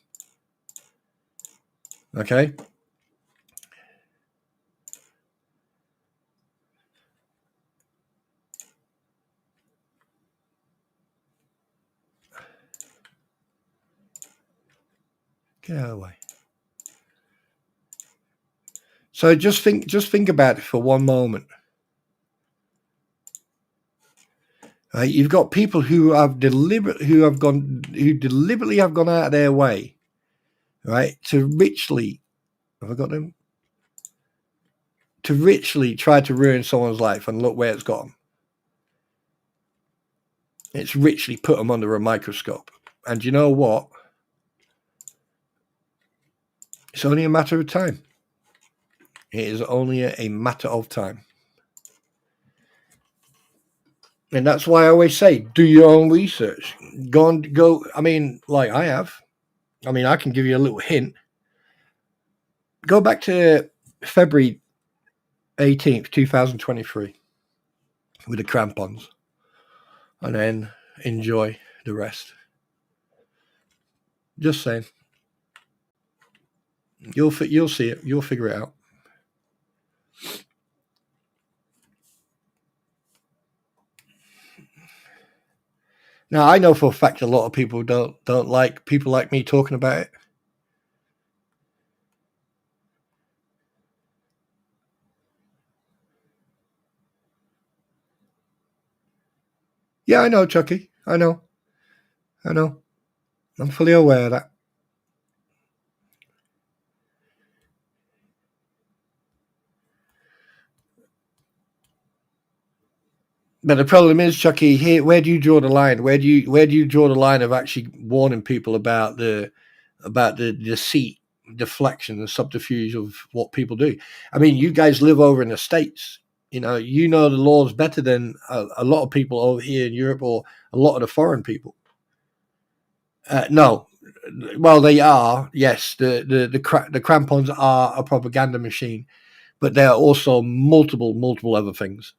Okay. Get out of the way. So just think about it for one moment. Right? You've got people who deliberately have gone out of their way, right, to richly, have I got them? To richly try to ruin someone's life, and look where it's got them. It's richly put them under a microscope. And you know what? It's only a matter of time. It is only a matter of time. And that's why I always say, do your own research. Go. I mean, like I have. I mean, I can give you a little hint. Go back to February 18th, 2023 with the crampons, and then enjoy the rest. Just saying. You'll see it. You'll figure it out. Now, I know for a fact a lot of people don't like people like me talking about it. Yeah, I know, Chucky. I know. I'm fully aware of that. But the problem is, Chucky, here, where do you draw the line? Where do you draw the line of actually warning people about the deceit, deflection, and subterfuge of what people do? I mean, you guys live over in the States. You know the laws better than a lot of people over here in Europe or a lot of the foreign people. No, well, they are. Yes, the crampons are a propaganda machine, but there are also multiple other things.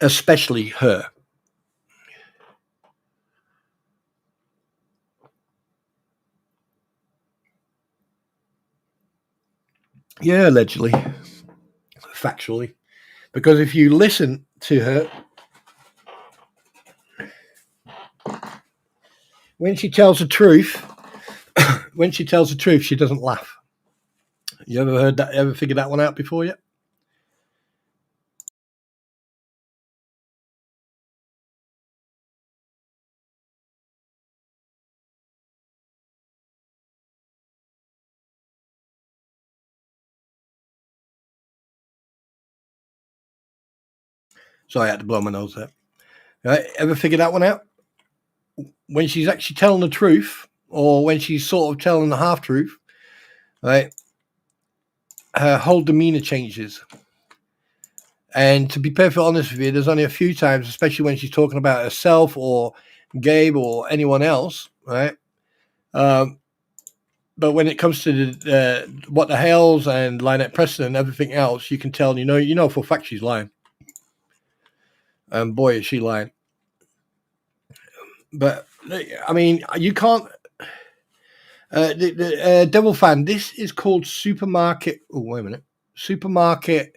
Especially her. Yeah, allegedly, factually, because if you listen to her when she tells the truth, she doesn't laugh. You ever heard that? Ever figured that one out before yet? Sorry, I had to blow my nose there. Right? Ever figured that one out? When she's actually telling the truth, or when she's sort of telling the half truth, right? Her whole demeanor changes. And to be perfectly honest with you, there's only a few times, especially when she's talking about herself or Gabe or anyone else, right? But when it comes to the WhatTheHales and Lynette Preston and everything else, you can tell, you know for a fact she's lying. And boy, is she lying. But I mean, you can't. The Devil Fan. This is called Supermarket. Oh, wait a minute. Supermarket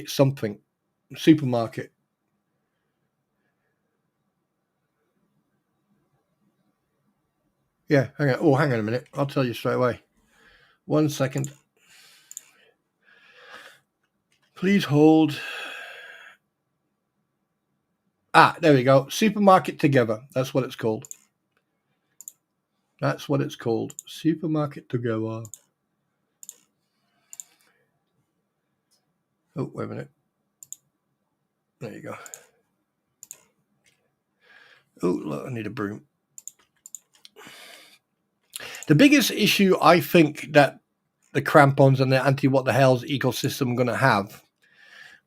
something. Supermarket. Yeah, hang on. Oh, hang on a minute. I'll tell you straight away. 1 second. Please hold. Ah, there we go. Supermarket Together. That's what it's called. Supermarket Together. Oh, wait a minute. There you go. Oh, look, I need a broom. The biggest issue I think that the crampons and the anti-WhatTheHales ecosystem are going to have,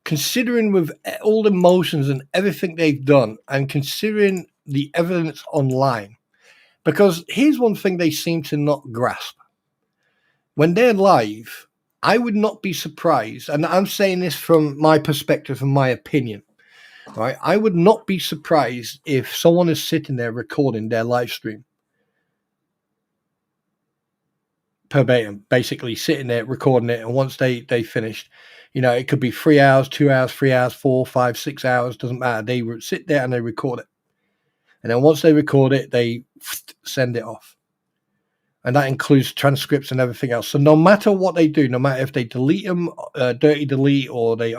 considering with all the motions and everything they've done, and considering the evidence online, because here's one thing they seem to not grasp. When they're live, I would not be surprised, and I'm saying this from my perspective and my opinion, right? I would not be surprised if someone is sitting there recording their live stream. Verbatim, basically sitting there recording it, and once they finished, it could be 3 hours, 2 hours, 3 hours, 4, 5, 6 hours, doesn't matter. They would sit there and they record it, and then once they record it, they send it off, and that includes transcripts and everything else. So no matter what they do, no matter if they delete them, dirty delete, or they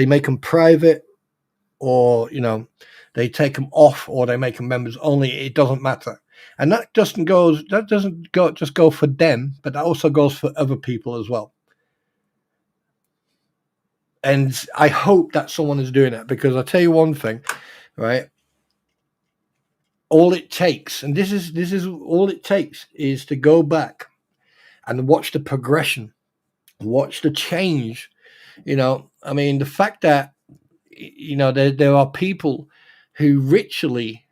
make them private, or they take them off, or they make them members only, it doesn't matter. And that doesn't just go for them, but that also goes for other people as well. And I hope that someone is doing that, because I'll tell you one thing, right? All it takes, and this is all it takes, is to go back and watch the progression, watch the change. I mean, the fact that there are people who ritually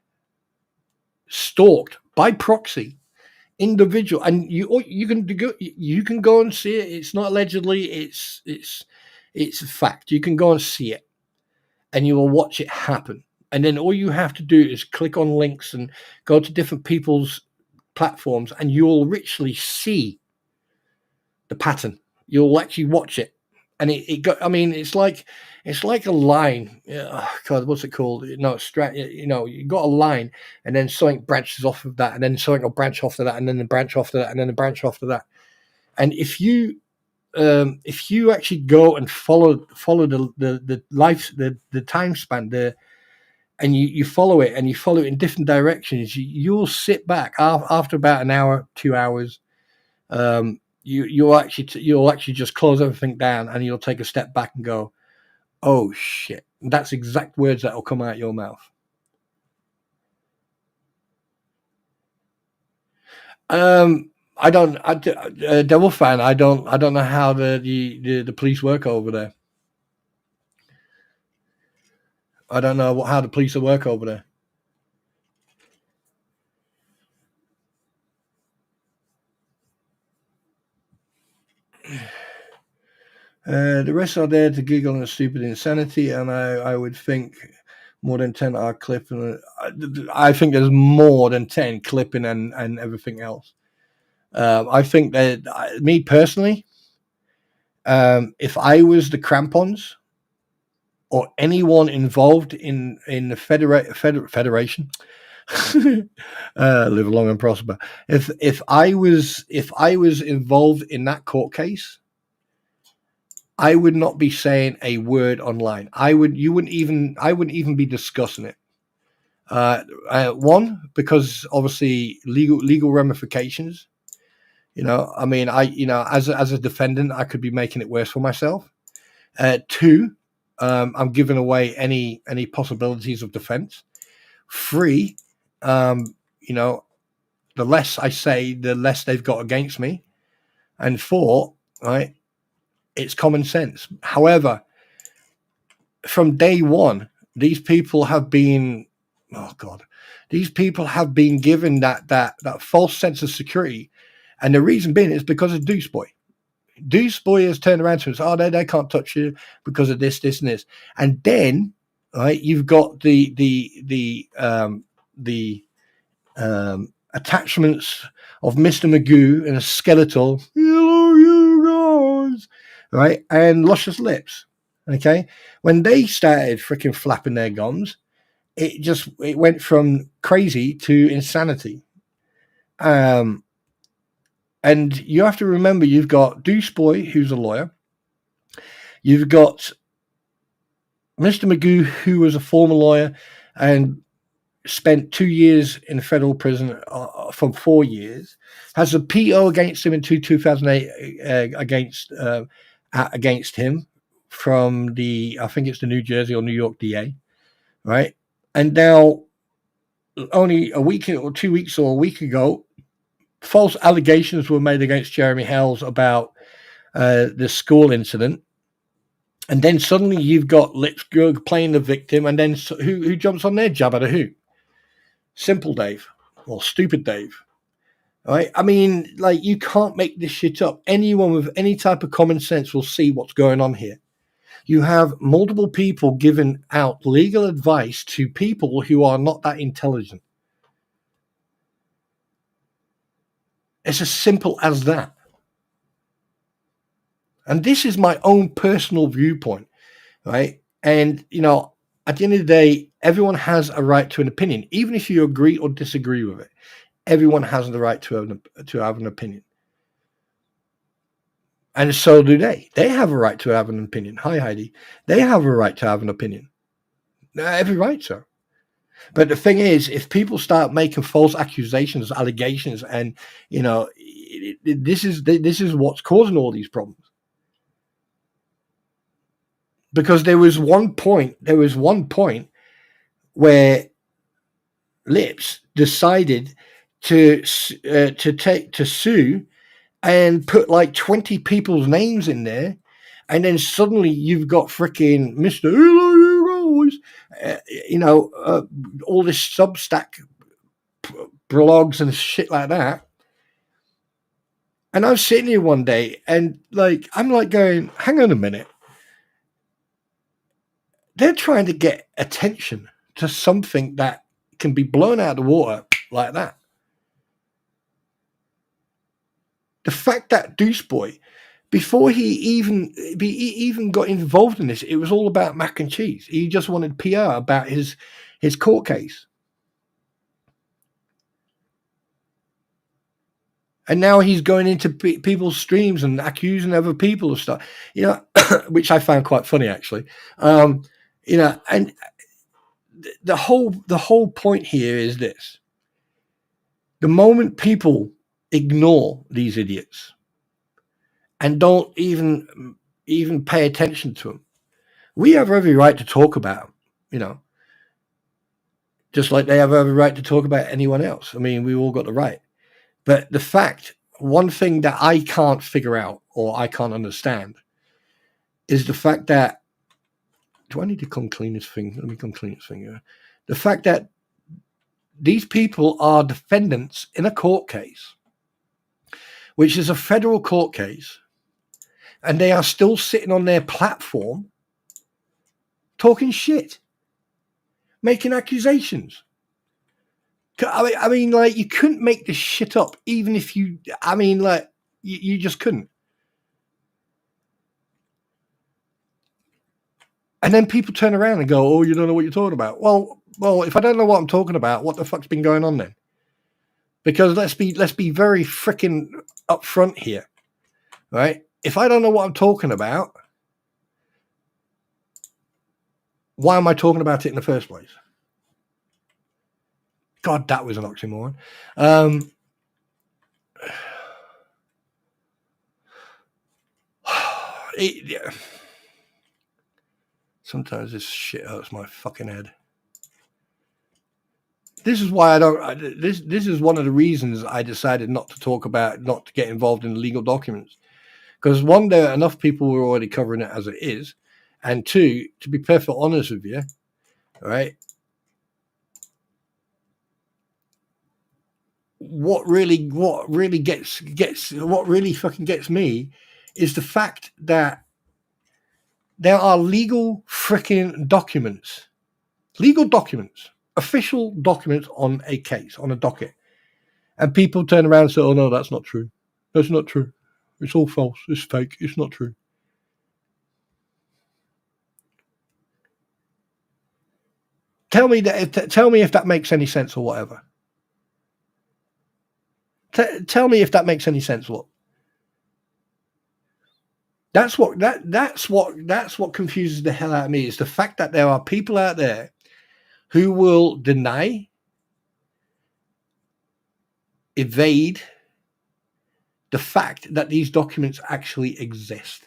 stalked by proxy individual, and you can go and see it. It's not allegedly, it's a fact. You can go and see it, and you will watch it happen. And then all you have to do is click on links and go to different people's platforms, and you'll literally see the pattern. You'll actually watch it, and it's like a line. Oh God, what's it called? No, you got a line, and then something branches off of that, and then something will branch off to that, and then the branch off to that, and then the branch off to that. And if you actually go and follow the life, the time span, and you follow it, and you follow it in different directions, you'll sit back after about an hour, 2 hours. You'll actually just close everything down, and you'll take a step back and go, "Oh shit!" That's exact words that will come out your mouth. I don't. Devil Fan. I don't know how the police work over there. I don't know how the police work over there. The rest are there to giggle and stupid insanity, and I would think More than 10 are clipping. I think there's more than 10 clipping and everything else. I think that, me personally, if I was the crampons or anyone involved in the federation, live long and prosper. If I was involved in that court case, I would not be saying a word online. I wouldn't even be discussing it. One, because obviously legal ramifications. I mean, as a defendant, I could be making it worse for myself. Two, I'm giving away any possibilities of defense. Three, the less I say, the less they've got against me. And four, right, it's common sense. However, from day one, these people have been, these people have been given that false sense of security. And the reason being is because of Deuce Boy. Deuce Boy has turned around to us, they can't touch you because of this, and this. And then, right, you've got the attachments of Mr. Magoo and a skeletal, hello, you guys, right, and luscious lips. Okay, when they started freaking flapping their gums, it went from crazy to insanity. And you have to remember, you've got Deuce Boy, who's a lawyer. You've got Mr. Magoo, who was a former lawyer and spent 2 years in federal prison from 4 years, has a PO against him in 2008 against him from I think it's the New Jersey or New York DA, right? And now, only a week or 2 weeks or a week ago, false allegations were made against Jeremy Hales about the school incident. And then suddenly you've got Lips playing the victim, and then who jumps on there? Jabba the Who. Simple Dave or Stupid Dave. Right? I mean, like, you can't make this shit up. Anyone with any type of common sense will see what's going on here. You have multiple people giving out legal advice to people who are not that intelligent. It's as simple as that. And this is my own personal viewpoint, right? And, at the end of the day, everyone has a right to an opinion, even if you agree or disagree with it. Everyone has the right to have an opinion. And so do they. They have a right to have an opinion. Hi, Heidi. They have a right to have an opinion. Every right, sir. But the thing is, if people start making false accusations, allegations, and, this is what's causing all these problems. Because there was one point where Lips decided to sue and put like 20 people's names in there, and then suddenly you've got freaking Mr. Hello, you guys, all this Substack blogs and shit like that. And I was sitting here one day, and I'm going, hang on a minute. They're trying to get attention to something that can be blown out of the water like that. The fact that Deuce Boy, before he even got involved in this, it was all about mac and cheese. He just wanted PR about his court case. And now he's going into people's streams and accusing other people of stuff, which I found quite funny, actually. And the whole point here is this. The moment people ignore these idiots and don't even pay attention to them, we have every right to talk about them, just like they have every right to talk about anyone else. I mean, we all got the right. But one thing that I can't figure out or I can't understand is the fact that, do I need to come clean this thing? Let me come clean this thing here. The fact that these people are defendants in a court case, which is a federal court case, and they are still sitting on their platform talking shit. making accusations. I mean, like, you couldn't make this shit up, even if you, I mean, like, you just couldn't. And then people turn around and go, oh, you don't know what you're talking about. Well, if I don't know what I'm talking about, what the fuck's been going on then? Because let's be very freaking upfront here, right? If I don't know what I'm talking about, why am I talking about it in the first place? God, that was an oxymoron. Sometimes this shit hurts my fucking head. This is why I don't. This is one of the reasons I decided not to get involved in legal documents, because one, there are enough people who are already covering it as it is, and two, to be perfectly honest with you, right? What really fucking gets me is the fact that there are legal freaking documents, official documents on a case, on a docket. And people turn around and say, oh, no, that's not true. That's not true. It's all false. It's fake. It's not true. Tell me if that makes any sense or whatever. Tell me if that makes any sense. What? That's what confuses the hell out of me, is the fact that there are people out there who will deny, evade the fact that these documents actually exist.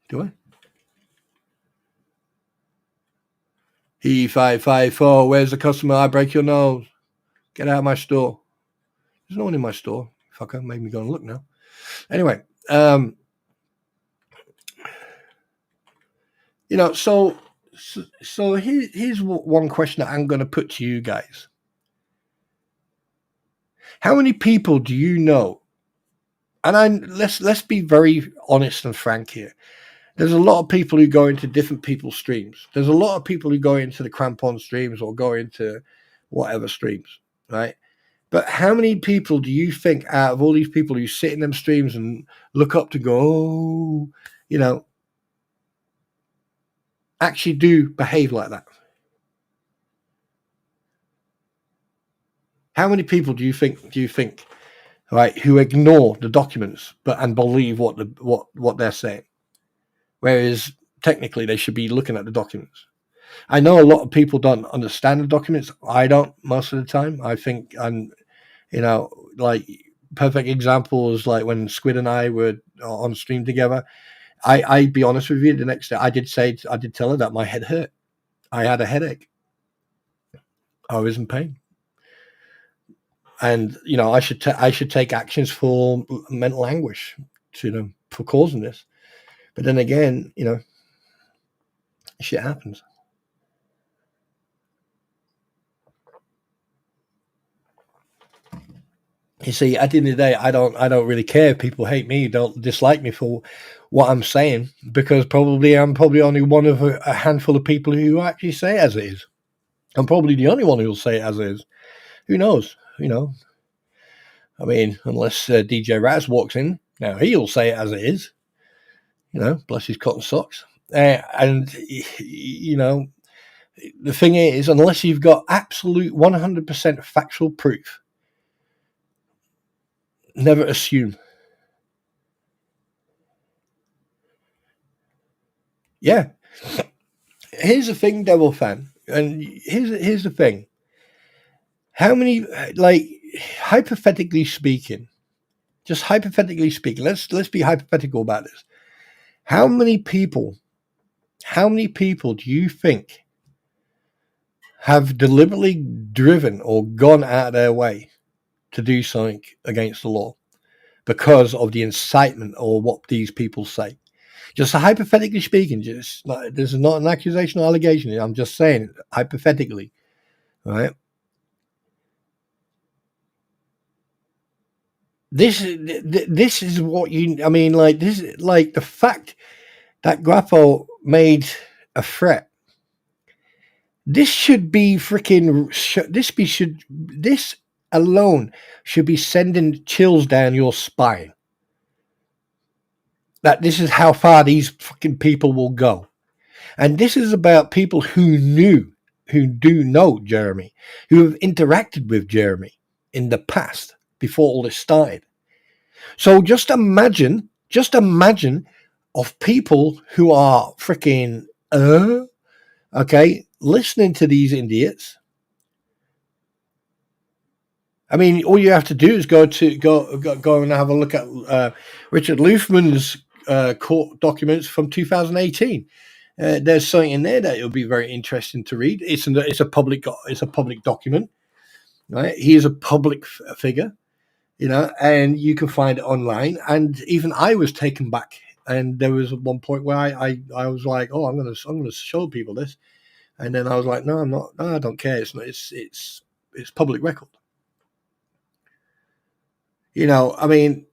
Do I? E554, where's the customer? I break your nose. Get out of my store. There's no one in my store. Fucker, made me go and look now. Anyway, you know, so here's one question that I'm going to put to you guys. How many people do you know? And let's be very honest and frank here. There's a lot of people who go into different people's streams. There's a lot of people who go into the Crampon streams or go into whatever streams, right? But how many people do you think out of all these people who sit in them streams and look up to go, oh, you know, actually do behave like that? How many people do you think, right, who ignore the documents and believe what they're saying? Whereas technically they should be looking at the documents. I know a lot of people don't understand the documents. I don't most of the time. I think you know, like perfect examples, like when Squid and I were on stream together. I'd be honest with you, the next day I did tell her that my head hurt. I had a headache. I was in pain. And, you know, I should take actions for mental anguish for causing this. But then again, you know, shit happens. You see, at the end of the day, I don't really care if people hate me, don't dislike me for what I'm saying, because I'm probably only one of a handful of people who actually say it as it is. I'm probably the only one who will say it as it is. Who knows? You know, I mean, unless DJ Raz walks in, now he'll say it as it is. You know, bless his cotton socks. And, you know, the thing is, unless you've got absolute 100% factual proof, never assume. Yeah. Here's the thing, Devil Fan, and here's the thing. How many, like, hypothetically speaking, just hypothetically speaking, let's be hypothetical about this. How many people do you think have deliberately driven or gone out of their way to do something against the law because of the incitement or what these people say? Just hypothetically speaking, this is not an accusation or allegation. I'm just saying hypothetically, right? This is what I mean, like, this, like, the fact that Grappo made a threat. This should be freaking. This alone should be sending chills down your spine. That this is how far these fucking people will go, and this is about people who do know Jeremy, who have interacted with Jeremy in the past before all this started. So just imagine of people who are freaking okay, listening to these idiots. I mean, all you have to do is go and have a look at Richard Luthman's court documents from 2018. There's something in there that it'll be very interesting to read. It's a public document, right? He is a public figure, and you can find it online. And even I was taken back. And there was one point where I was like, oh, I'm gonna show people this, and then I was like, no, I'm not. No, I don't care. It's public record. I mean,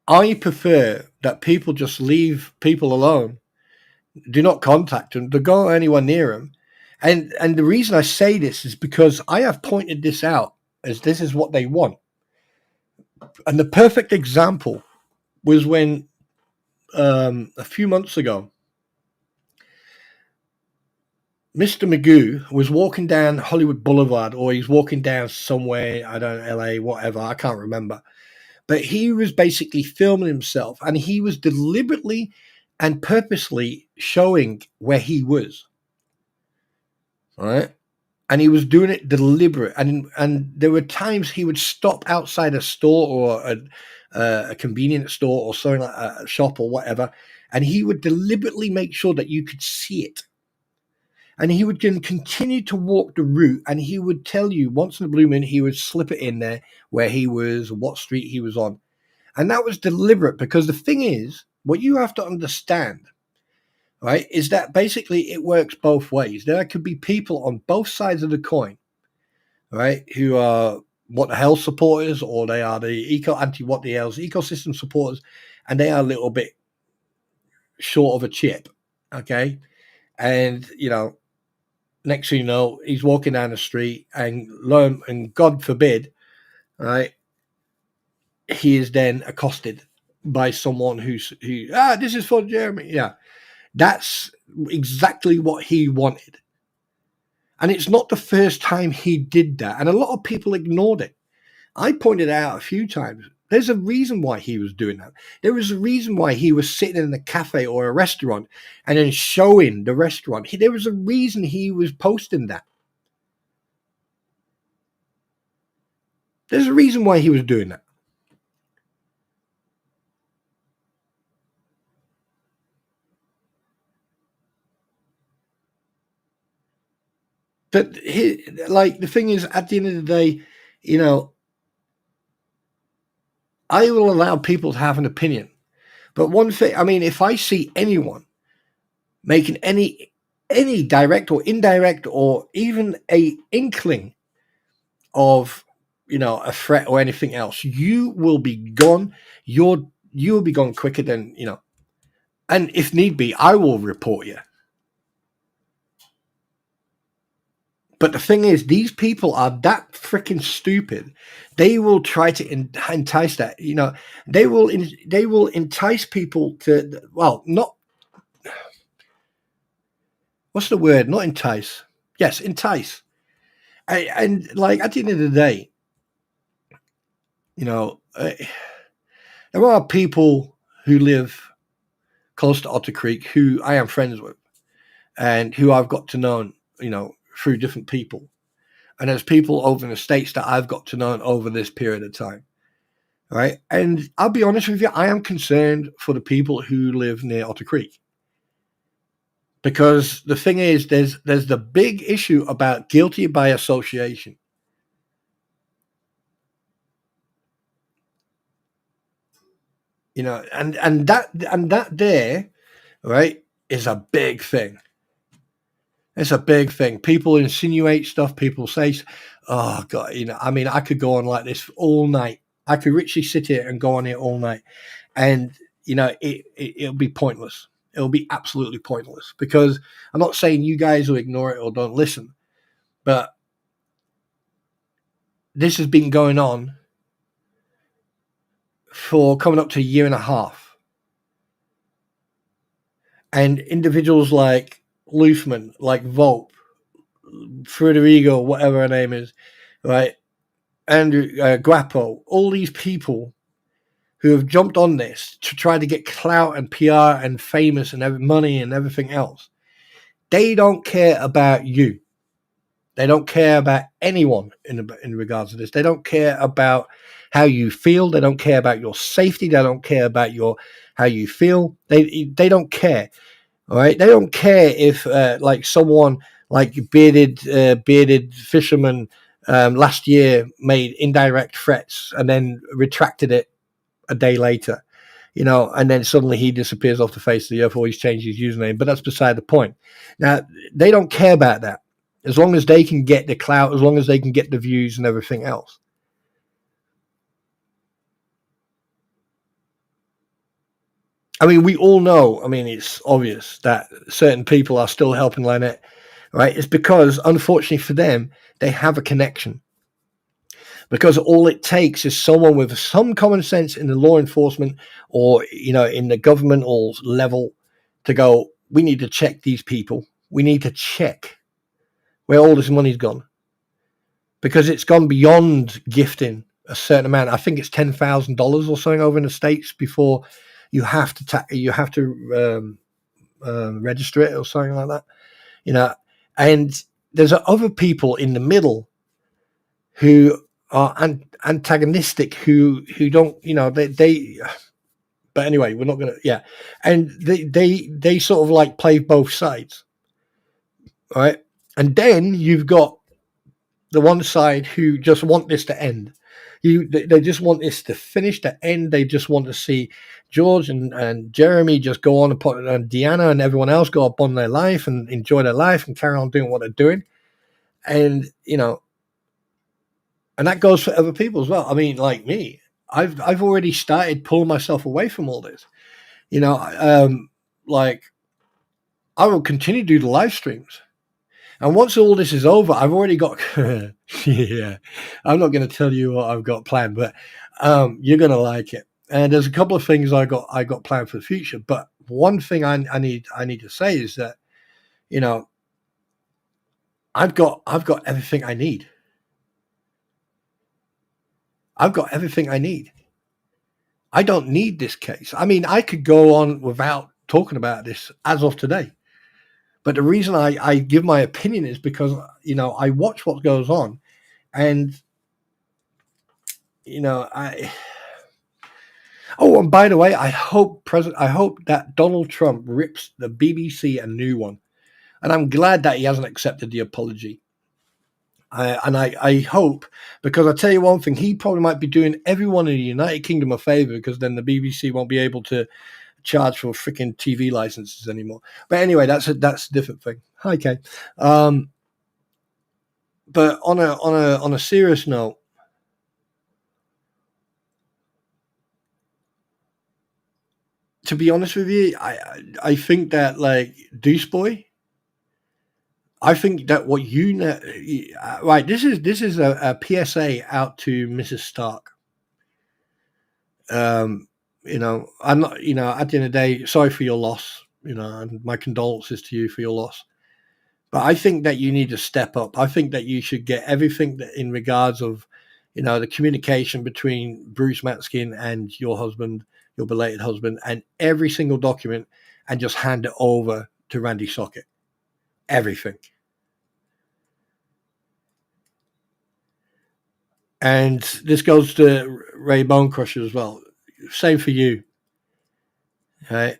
I prefer that people just leave people alone. Do not contact them. Don't go anywhere near them. And the reason I say this is because I have pointed this out as this is what they want. And the perfect example was when a few months ago, Mr. Magoo was walking down Hollywood Boulevard, or he's walking down somewhere, I don't know, LA, whatever, I can't remember. But he was basically filming himself, and he was deliberately and purposely showing where he was. All right? And he was doing it deliberate. And there were times he would stop outside a store or a convenience store or something like a shop or whatever, and he would deliberately make sure that you could see it. And he would then continue to walk the route, and he would tell you once in a blue moon, he would slip it in there where he was, what street he was on. And that was deliberate, because the thing is, what you have to understand, right, is that basically it works both ways. There could be people on both sides of the coin, right, who are WhatTheHales supporters, or they are the anti-WhatTheHales ecosystem supporters, and they are a little bit short of a chip, okay? And, next thing you know, he's walking down the street, and God forbid, right, he is then accosted by someone who this is for Jeremy. Yeah, that's exactly what he wanted. And it's not the first time he did that. And a lot of people ignored it. I pointed out a few times, there's a reason why he was doing that. There was a reason why he was sitting in a cafe or a restaurant and then showing the restaurant. There was a reason he was posting that. There's a reason why he was doing that. But the thing is, at the end of the day, I will allow people to have an opinion. But one thing, I mean, if I see anyone making any direct or indirect or even a inkling of, a threat or anything else, you will be gone. You will be gone quicker than, and if need be, I will report you. But the thing is, these people are that freaking stupid. They will try to entice that. They will entice people to. Well, not. What's the word? Not entice. Yes, entice. And like at the end of the day, there are people who live close to Otter Creek who I am friends with, and who I've got to know, through different people. And there's people over in the States that I've got to know over this period of time, right? And I'll be honest with you, I am concerned for the people who live near Otter Creek. Because the thing is, there's the big issue about guilty by association. And that there, right, is a big thing. It's a big thing. People insinuate stuff. People say, oh, God, I mean, I could go on like this all night. I could literally sit here and go on here all night. And, it'll be pointless. it'll be absolutely pointless, because I'm not saying you guys will ignore it or don't listen, but this has been going on for coming up to a year and a half. And individuals like Luthman, like Volpe, Federigo, whatever her name is, right? Andrew Guapo, all these people who have jumped on this to try to get clout and PR and famous and money and everything else. They don't care about you. They don't care about anyone in regards to this. They don't care about how you feel. They don't care about your safety. They don't care about how you feel. They don't care. All right. They don't care if like someone like bearded fisherman last year made indirect threats and then retracted it a day later, and then suddenly he disappears off the face of the earth, or he's changed his username. But that's beside the point. Now, they don't care about that, as long as they can get the clout, as long as they can get the views and everything else. I mean, we all know, it's obvious that certain people are still helping Lynette, right? It's because, unfortunately for them, they have a connection. Because all it takes is someone with some common sense in the law enforcement or, in the governmental level to go, we need to check these people. We need to check where all this money's gone. Because it's gone beyond gifting a certain amount. I think it's $10,000 or something over in the States before you have to register it or something like that. And there's other people in the middle who are antagonistic, who don't, they but anyway, we're not gonna, and they sort of like play both sides, right? And then you've got the one side who just want this to end. They just want this to finish, to end. They just want to see George and Jeremy just go on and Deanna and everyone else go up on their life and enjoy their life and carry on doing what they're doing. And and that goes for other people as well. I mean, like me, I've already started pulling myself away from all this. Like I will continue to do the live streams. And once all this is over, I've already got, yeah, I'm not going to tell you what I've got planned, but you're going to like it. And there's a couple of things I got planned for the future. But one thing I need to say is that, I've got everything I need. I've got everything I need. I don't need this case. I mean, I could go on without talking about this as of today. But the reason I give my opinion is because, I watch what goes on, and, oh, and by the way, I hope that Donald Trump rips the BBC a new one. And I'm glad that he hasn't accepted the apology. I hope, because I tell you one thing, he probably might be doing everyone in the United Kingdom a favor, because then the BBC won't be able to charge for freaking TV licenses anymore. But anyway, that's a different thing. Hi, Kay. But on a serious note, to be honest with you, I think that, like, Deuce Boy, I think that what right, this is a PSA out to Mrs. Stark. I'm not, at the end of the day, sorry for your loss, and my condolences to you for your loss. But I think that you need to step up. I think that you should get everything that in regards of, the communication between Bruce Matskin and your husband, your belated husband, and every single document, and just hand it over to Randy Socket. Everything. And this goes to Ray Bonecrusher as well. Same for you. Right?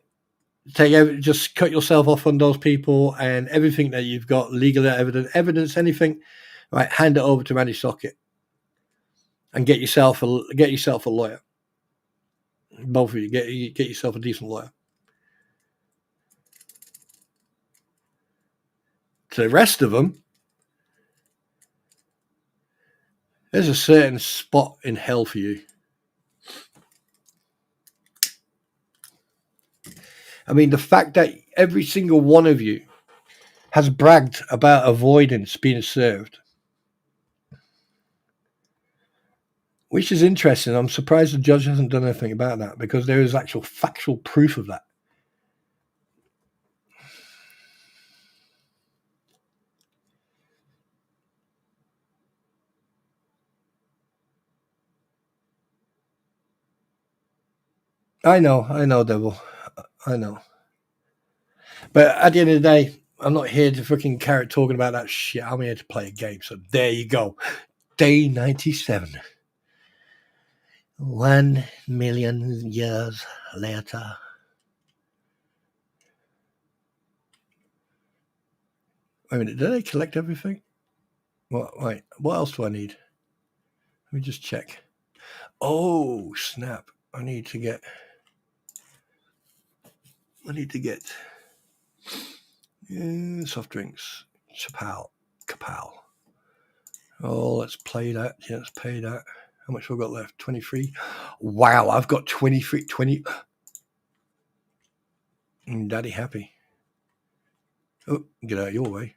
Just cut yourself off on those people, and everything that you've got, legal evidence, anything, right? Hand it over to Randy Socket, and get yourself a lawyer. Both of you, get yourself a decent lawyer. To the rest of them, there's a certain spot in hell for you. I mean, the fact that every single one of you has bragged about avoidance being served, which is interesting. I'm surprised the judge hasn't done anything about that, because there is actual factual proof of that. I know, Devil. I know. But at the end of the day, I'm not here to fucking carrot talking about that shit. I'm here to play a game. So there you go. Day 97. 1 million years later. Wait a minute, did I collect everything? Wait, what else do I need? Let me just check. Oh, snap. I need to get soft drinks. Kapow. Oh, let's play that. Yeah, let's pay that. How much have I got left? 23. Wow, I've got 23. 20. Daddy happy. Oh, get out of your way.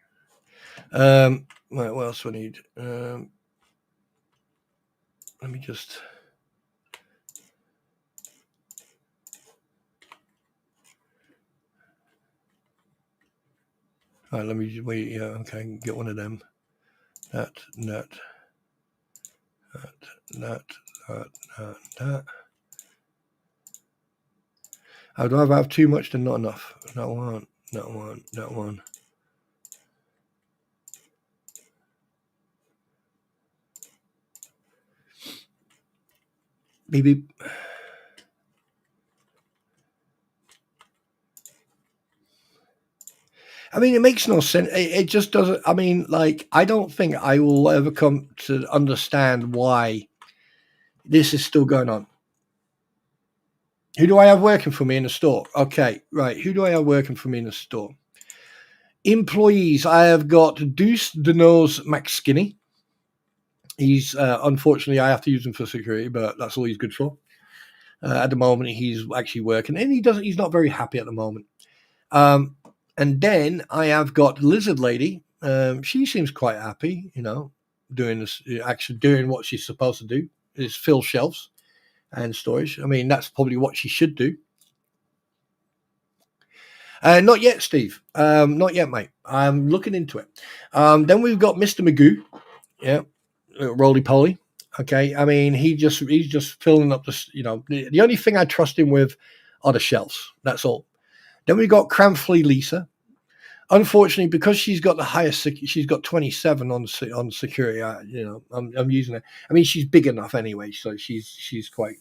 Right, what else do I need? Let me just. All right, let me wait. Yeah, okay, get one of them. That. I'd rather have too much than not enough. That one. Beep, beep. I mean, it makes no sense. It just doesn't. I mean, like, I don't think I will ever come to understand why this is still going on. Who do I have working for me in the store? Okay, right. Who do I have working for me in the store? Employees. I have got Deuce the Nose McSkinny. He's unfortunately, I have to use him for security, but that's all he's good for. At the moment, he's actually working, and he's not very happy at the moment. And then I have got Lizard Lady. She seems quite happy, doing this, actually doing what she's supposed to do, is fill shelves and storage. I mean, that's probably what she should do. Not yet, Steve. Not yet, mate. I'm looking into it. Then we've got Mr. Magoo. Yeah, roly poly. Okay, I mean, he's just filling up the only thing I trust him with are the shelves. That's all. Then we got Cramfley Lisa. Unfortunately, because she's got the highest, she's got 27 on security. I'm using it. I mean, she's big enough anyway, so she's quite,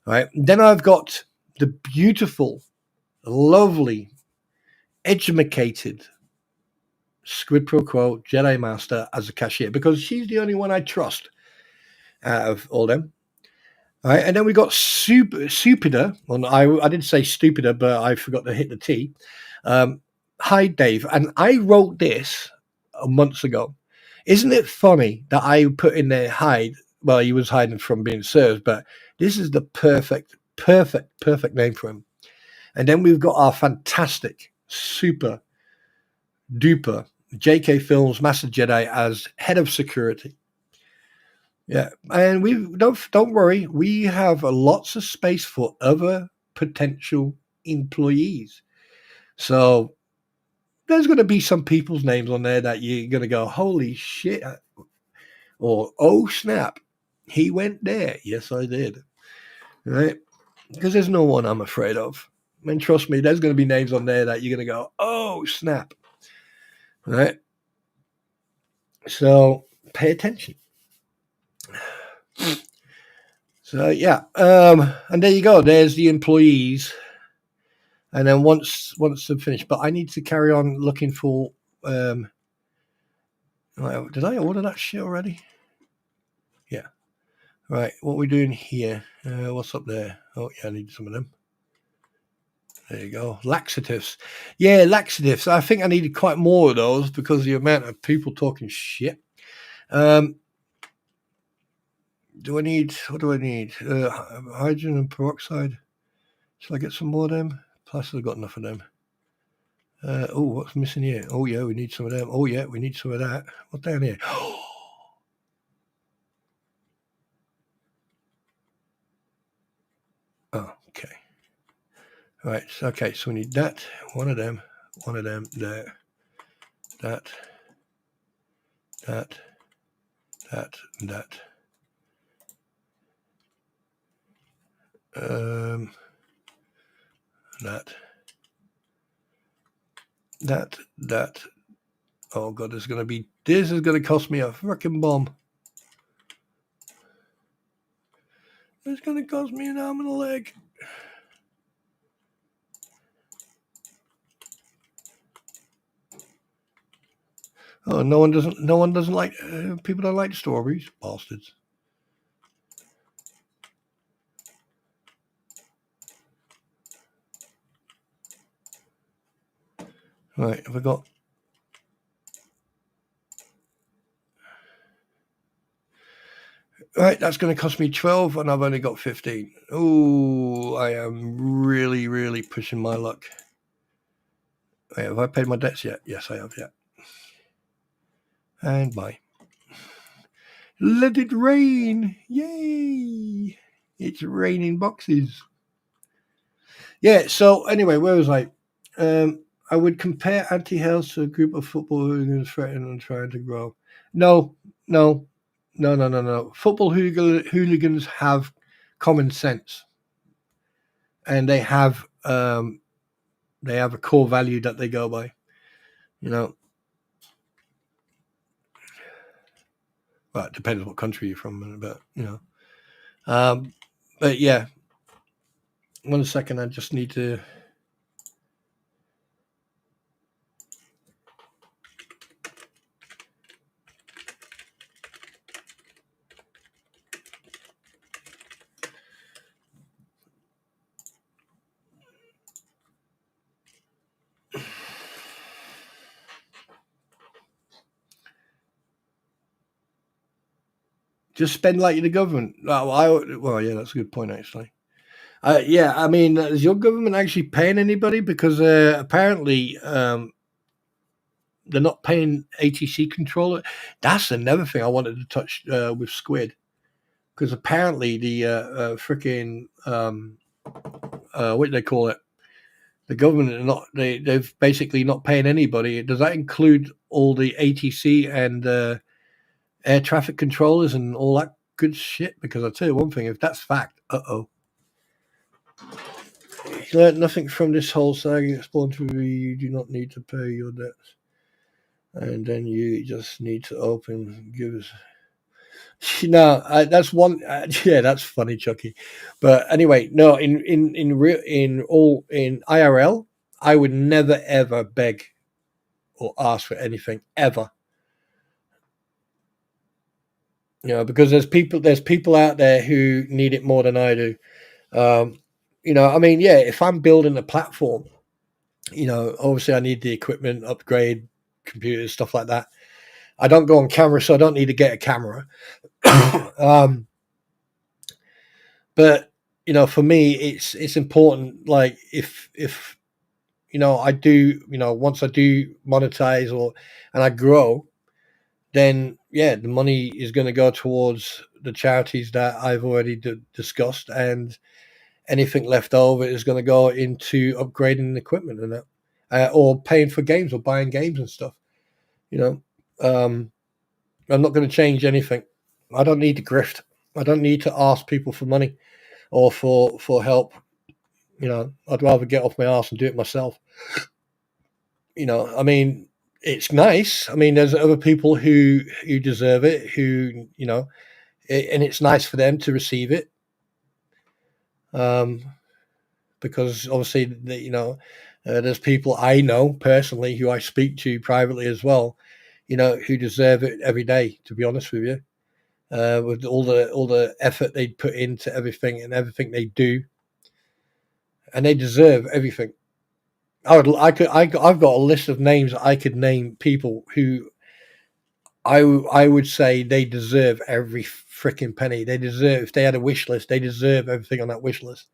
right. Then I've got the beautiful, lovely, educated Squid Pro Quo Jedi Master as a cashier, because she's the only one I trust out of all them. All right, and then we got Stupider. Well, I didn't say Stupider, but I forgot to hit the T. Hi, Dave. And I wrote this months ago. Isn't it funny that I put in there hide? Well, he was hiding from being served, but this is the perfect name for him. And then we've got our fantastic, super duper JK Films Master Jedi as head of security. Yeah, and we don't worry, we have lots of space for other potential employees. So there's going to be some people's names on there that you're going to go, holy shit, or oh snap, he went there. Yes, I did. Right? Because there's no one I'm afraid of. And trust me, there's going to be names on there that you're going to go, oh snap. Right? So pay attention. So yeah, and there you go. There's the employees, and then once they're finished, but I need to carry on looking for. Did I order that shit already? Yeah. Right. What are we doing here? What's up there? Oh yeah, I need some of them. There you go. Laxatives. Yeah, laxatives. I think I needed quite more of those because of the amount of people talking shit. What do I need? Hydrogen and peroxide. Shall I get some more of them? Plus, I've got enough of them. Oh, what's missing here? Oh, yeah, we need some of them. Oh, yeah, we need some of that. What's down here? Oh, okay. All right. Okay, so we need that. One of them. There. That. That. That. Oh god, this is going to cost me a freaking bomb. It's going to cost me an arm and a leg. Oh, no one doesn't like, people don't like strawberries, bastards. Right, have I got... Right, that's going to cost me 12 and I've only got 15. Oh, I am really, really pushing my luck. Wait, have I paid my debts yet? Yes, I have, yeah. And bye. Let it rain! Yay! It's raining boxes. Yeah, so anyway, where was I? I would compare anti-Hales to a group of football hooligans threatening and trying to grow. No. Football hooligans have common sense, and they have a core value that they go by. You know, well, it depends what country you're from, but you know, but yeah. 1 second, I just need to. Just spend like the government. Well, yeah, that's a good point, actually. Yeah, I mean, is your government actually paying anybody? Because apparently they're not paying ATC controller. That's another thing I wanted to touch with Squid. Because apparently the freaking, what do they call it? The government are not, they've basically not paying anybody. Does that include all the ATC and air traffic controllers and all that good shit? Because I'll tell you one thing, if that's fact, you learned nothing from this whole saga. Spawntroopers, you do not need to pay your debts. And then you just need to give us... No, that's one. Yeah, that's funny, Chucky. But anyway, no. In IRL, I would never ever beg or ask for anything ever. You know, because there's people out there who need it more than I do. You know, I mean, yeah, if I'm building a platform, you know, obviously I need the equipment, upgrade computers, stuff like that. I don't go on camera, so I don't need to get a camera. But you know, for me, it's important. Like if you know, I do, you know, once I do monetize and I grow, then yeah, the money is going to go towards the charities that I've already discussed, and anything left over is going to go into upgrading the equipment and that, or paying for games or buying games and stuff. You know, I'm not going to change anything. I don't need to grift. I don't need to ask people for money or for help. You know, I'd rather get off my arse and do it myself. You know, I mean, it's nice. I mean, there's other people who deserve it, who, you know, and it's nice for them to receive it. Because obviously, you know, there's people I know personally who I speak to privately as well, you know, who deserve it every day, to be honest with you. With all the effort they put into everything and everything they do, and they deserve everything. I've got a list of names I could name people who I would say they deserve every freaking penny. They deserve, if they had a wish list, they deserve everything on that wish list.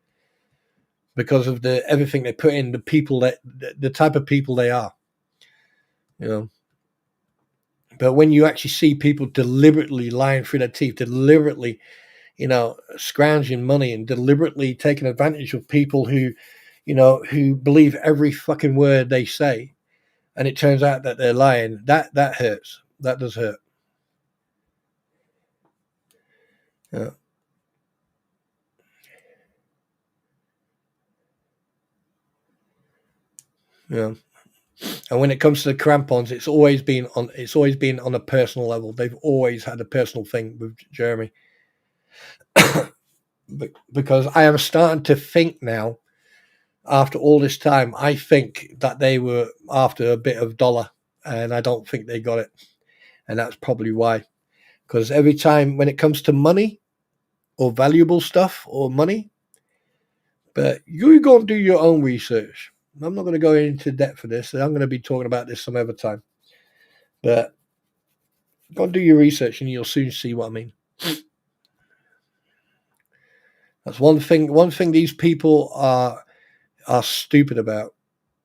because of everything they put in, the type of people they are, you know. But when you actually see people deliberately lying through their teeth, deliberately, you know, scrounging money and deliberately taking advantage of people who, you know, who believe every fucking word they say, and it turns out that they're lying, that hurts. That does hurt. Yeah. Yeah. And when it comes to the crampons, it's always been on a personal level. They've always had a personal thing with Jeremy. Because I am starting to think now, after all this time, I think that they were after a bit of dollar, and I don't think they got it. And that's probably why. Because every time when it comes to money or valuable stuff or money, but you go and do your own research. I'm not going to go into depth for this. I'm going to be talking about this some other time. But go and do your research and you'll soon see what I mean. That's one thing. One thing these people are stupid about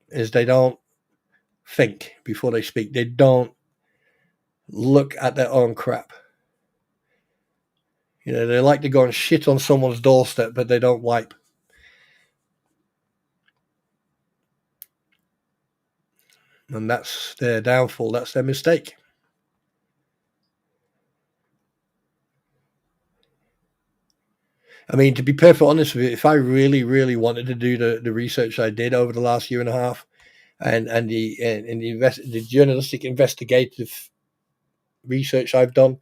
is they don't think before they speak. They don't look at their own crap. You know, they like to go and shit on someone's doorstep, but they don't wipe. And that's their downfall. That's their mistake. I mean, to be perfectly honest with you, if I really, really wanted to do the research I did over the last year and a half, and the journalistic investigative research I've done,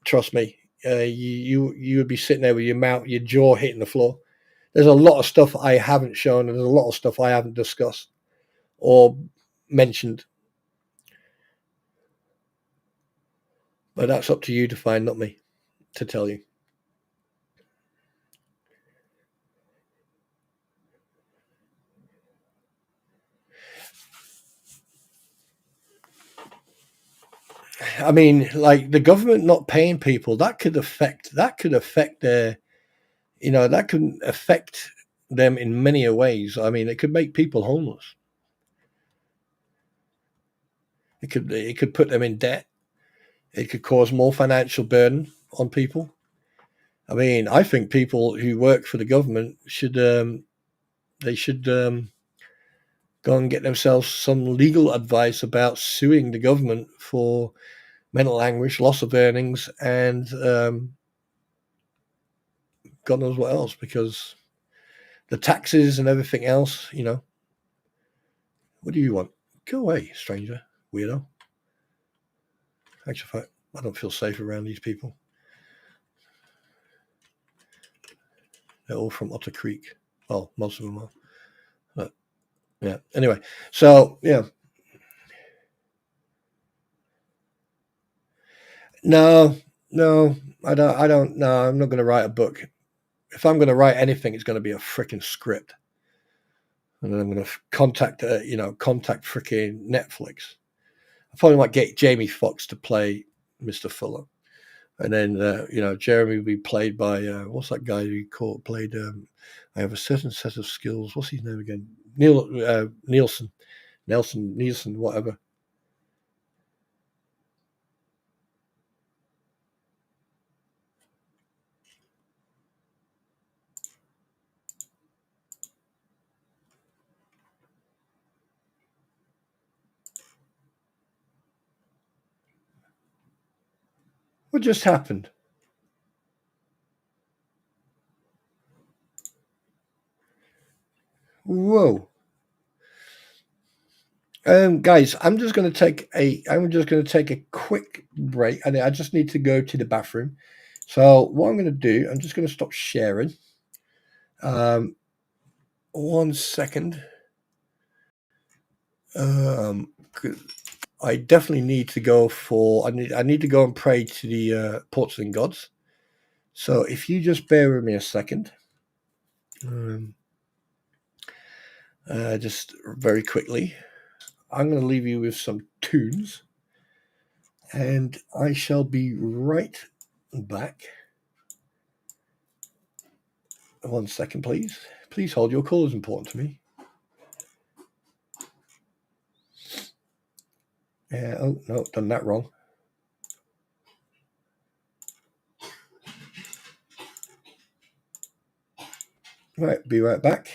trust me, you would be sitting there with your jaw hitting the floor. There's a lot of stuff I haven't shown, and there's a lot of stuff I haven't discussed or mentioned. But that's up to you to find, not me to tell you. I mean, like the government not paying people, that could affect their, you know, that could affect them in many ways. I mean, it could make people homeless. It could put them in debt. It could cause more financial burden on people. I mean, I think people who work for the government should they should go and get themselves some legal advice about suing the government for mental anguish, loss of earnings, and God knows what else, because the taxes and everything else, you know. What do you want? Go away, stranger, weirdo. Actually, I don't feel safe around these people. They're all from Otter Creek. Well, most of them are. But, yeah. Anyway, so yeah. No, I don't. No, I'm not going to write a book. If I'm going to write anything, it's going to be a freaking script, and then I'm going to contact freaking Netflix. I probably might get Jamie Foxx to play Mr. Fuller, and then Jeremy will be played by what's that guy who played? I have a certain set of skills. What's his name again? Nelson, whatever. What just happened? Whoa. Guys, I'm just going to take a quick break, and I just need to go to the bathroom. So what I'm going to do, I'm just going to stop sharing. 1 second. I definitely need to go I need to go and pray to the porcelain gods. So if you just bear with me a second, just very quickly, I'm going to leave you with some tunes, and I shall be right back. 1 second, please. Please hold. Your colour is important to me. Oh, no, done that wrong. Right, be right back.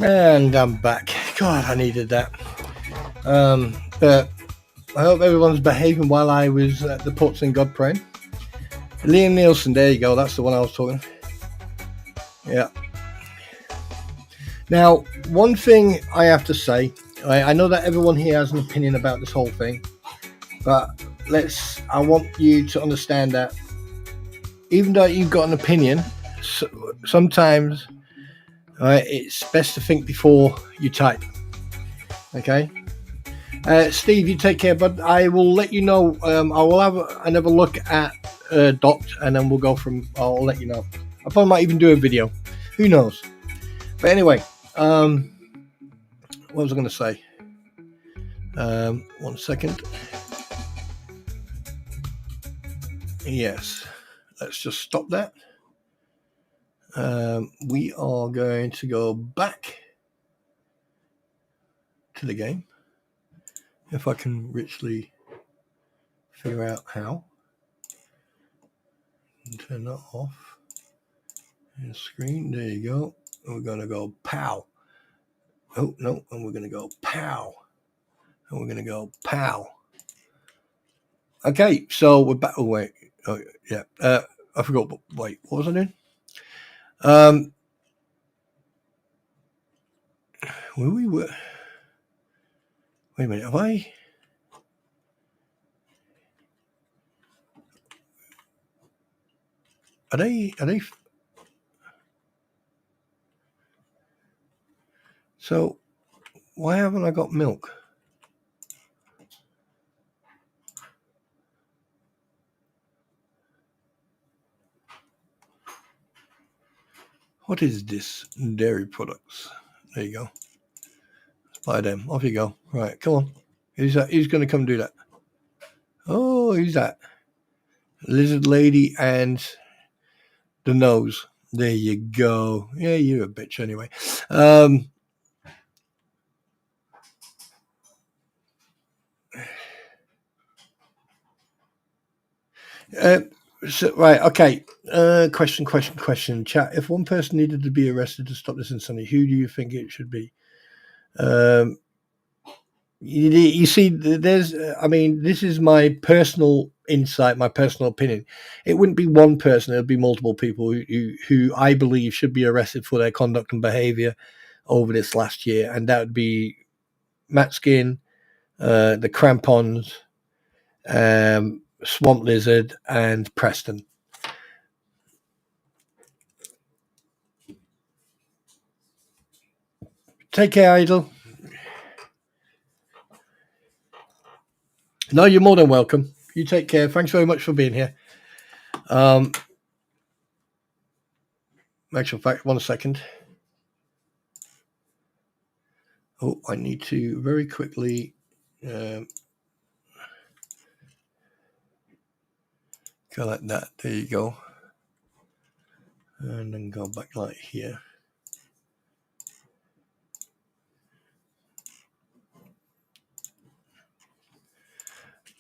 And I'm back. God, I needed that. But I hope everyone's behaving while I was at the Ports and God praying. Liam Nielsen, there you go. That's the one I was talking. Yeah. Now, one thing I have to say, I know that everyone here has an opinion about this whole thing, but I want you to understand that even though you've got an opinion, sometimes it's best to think before you type. Okay? Steve, you take care, but I will let you know. I will have another look at Docked, and then we'll go from. I'll let you know. I probably might even do a video. Who knows? But anyway, what was I going to say? 1 second. Yes, let's just stop that. We are going to go back to the game. If I can richly figure out how. Turn that off. And screen, there you go. And we're going to go pow. Oh, no, and we're going to go pow. And we're going to go pow. Okay, so we're back. Oh, wait. Oh, yeah. I forgot. Wait, what was I doing? Where we were. Wait a minute. Have I? Are they? So, why haven't I got milk? What is this? Dairy products. There you go. Let's buy them. Off you go. Right, come on. Who's that? Who's going to come do that? Oh, who's that? Lizard Lady and the nose. There you go. Yeah, you're a bitch anyway. So, right, okay. Question. Chat. If one person needed to be arrested to stop this insanity, who do you think it should be? You see, there's. I mean, this is my personal insight, my personal opinion. It wouldn't be one person; it would be multiple people who I believe should be arrested for their conduct and behaviour over this last year, and that would be Matt Skin, the Crampons, Swamp Lizard, and Preston. Take care, Idol. No, you're more than welcome. You take care. Thanks very much for being here. Actual fact, 1 second. Oh, I need to very quickly go like that. There you go. And then go back like here.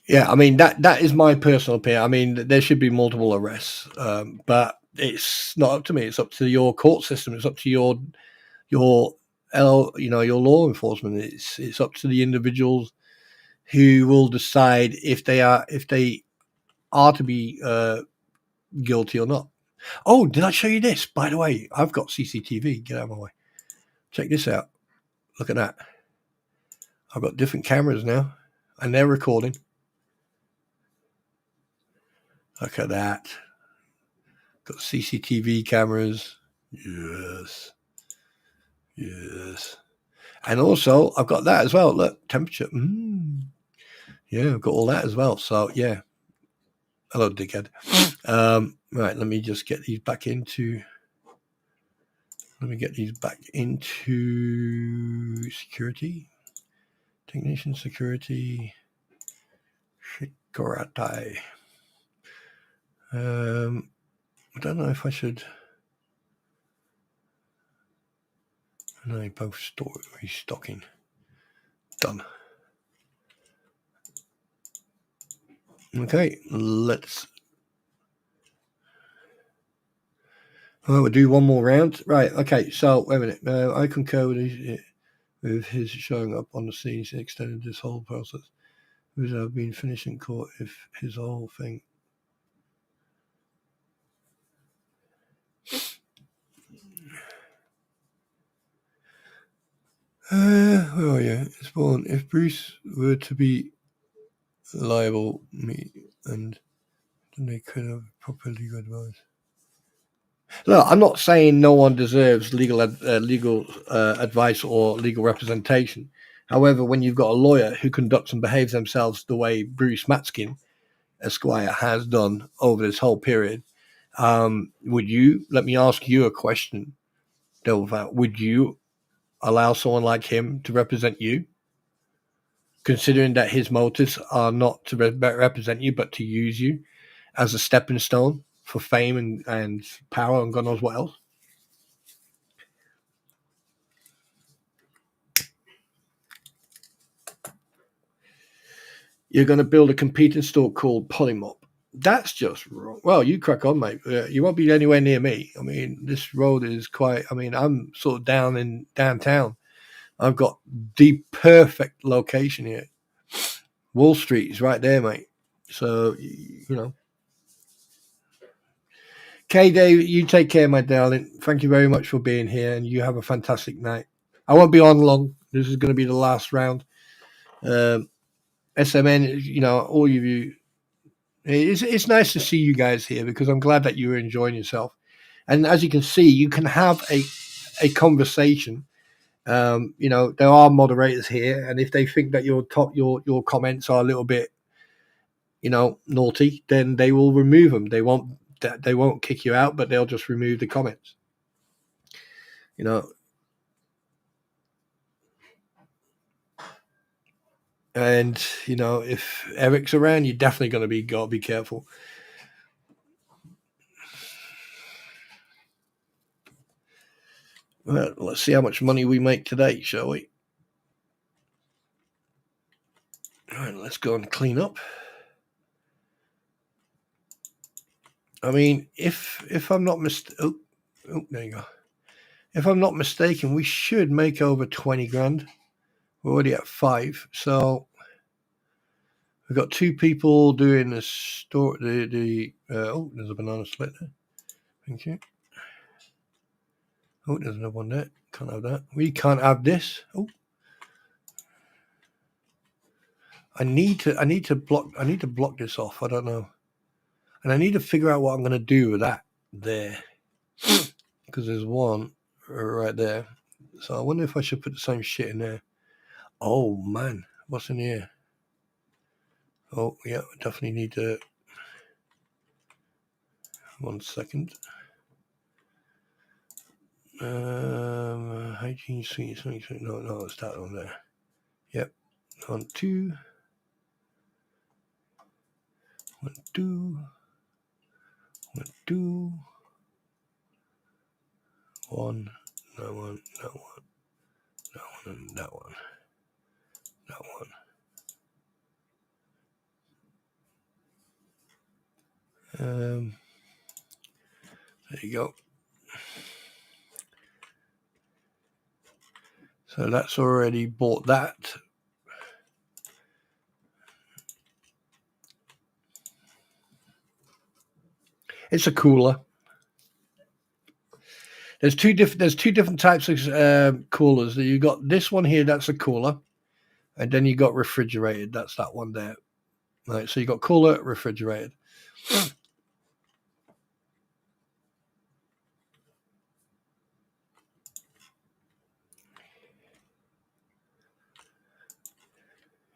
Yeah, I mean that is my personal opinion. I mean, there should be multiple arrests, but it's not up to me. It's up to your court system. It's up to your your law enforcement. It's up to the individuals who will decide if they are to be guilty or not. Oh, did I show you this? By the way, I've got CCTV. Get out of my way. Check this out. Look at that. I've got different cameras now, and they're recording. Look at that. Got CCTV cameras. Yes. And also, I've got that as well. Look, temperature. Yeah, I've got all that as well. So, yeah. Hello, dickhead. Right, let me just get these back into... Let me get these back into security. Technician security. Security. I don't know if I should... No, both restocking. Done. Okay, let's... Oh, we'll do one more round. Right, okay, so, wait a minute. I concur with his showing up on the scene. He extended this whole process. Would have been finished in court if his whole thing... Where are you? Spawn. If Bruce were to be liable, me and then they could have proper legal advice. Look, I'm not saying no one deserves legal advice or legal representation. However, when you've got a lawyer who conducts and behaves themselves the way Bruce Matskin, Esquire, has done over this whole period, would you? Let me ask you a question, Delva. Would you allow someone like him to represent you, considering that his motives are not to represent you, but to use you as a stepping stone for fame and power and God knows what else? You're going to build a competing store called Polymop. That's just wrong. Well, you crack on, mate. You won't be anywhere near me. I mean, this road is quite... I mean, I'm sort of down in downtown. I've got the perfect location here. Wall Street is right there, mate. So, you know. Okay, Dave, you take care, my darling. Thank you very much for being here, and you have a fantastic night. I won't be on long. This is going to be the last round. SMN, you know, all of you. It's nice to see you guys here because I'm glad that you were enjoying yourself. And as you can see, you can have a conversation. You know, there are moderators here, and if they think that your comments are a little bit, you know, naughty, then they will remove them. They won't kick you out, but they'll just remove the comments. You know. And, you know, if Eric's around, you're definitely got to be careful. Well, let's see how much money we make today, shall we? All right, let's go and clean up. I mean, if I'm not mistaken, there you go. If I'm not mistaken, we should make over 20 grand. We're already at 5, so we've got 2 people doing the store. Oh, there's a banana split there. Thank you. Oh, there's another one there. Can't have that. We can't have this. Oh, I need to block this off. I don't know, and I need to figure out what I'm going to do with that there, because there's one right there. So I wonder if I should put the same shit in there. Oh man, what's in here? Oh yeah, definitely need to. 1 second. Hygiene suite. No, it's that one there. Yep. 1, 2. 1, 2. 1, 2. 1. That one. That one. That one. And that one. That one. There you go. So that's already bought that. It's a cooler. There's two different types of coolers. You got this one here. That's a cooler, and then you got refrigerated. That's that one there. Right. So you got cooler, refrigerated.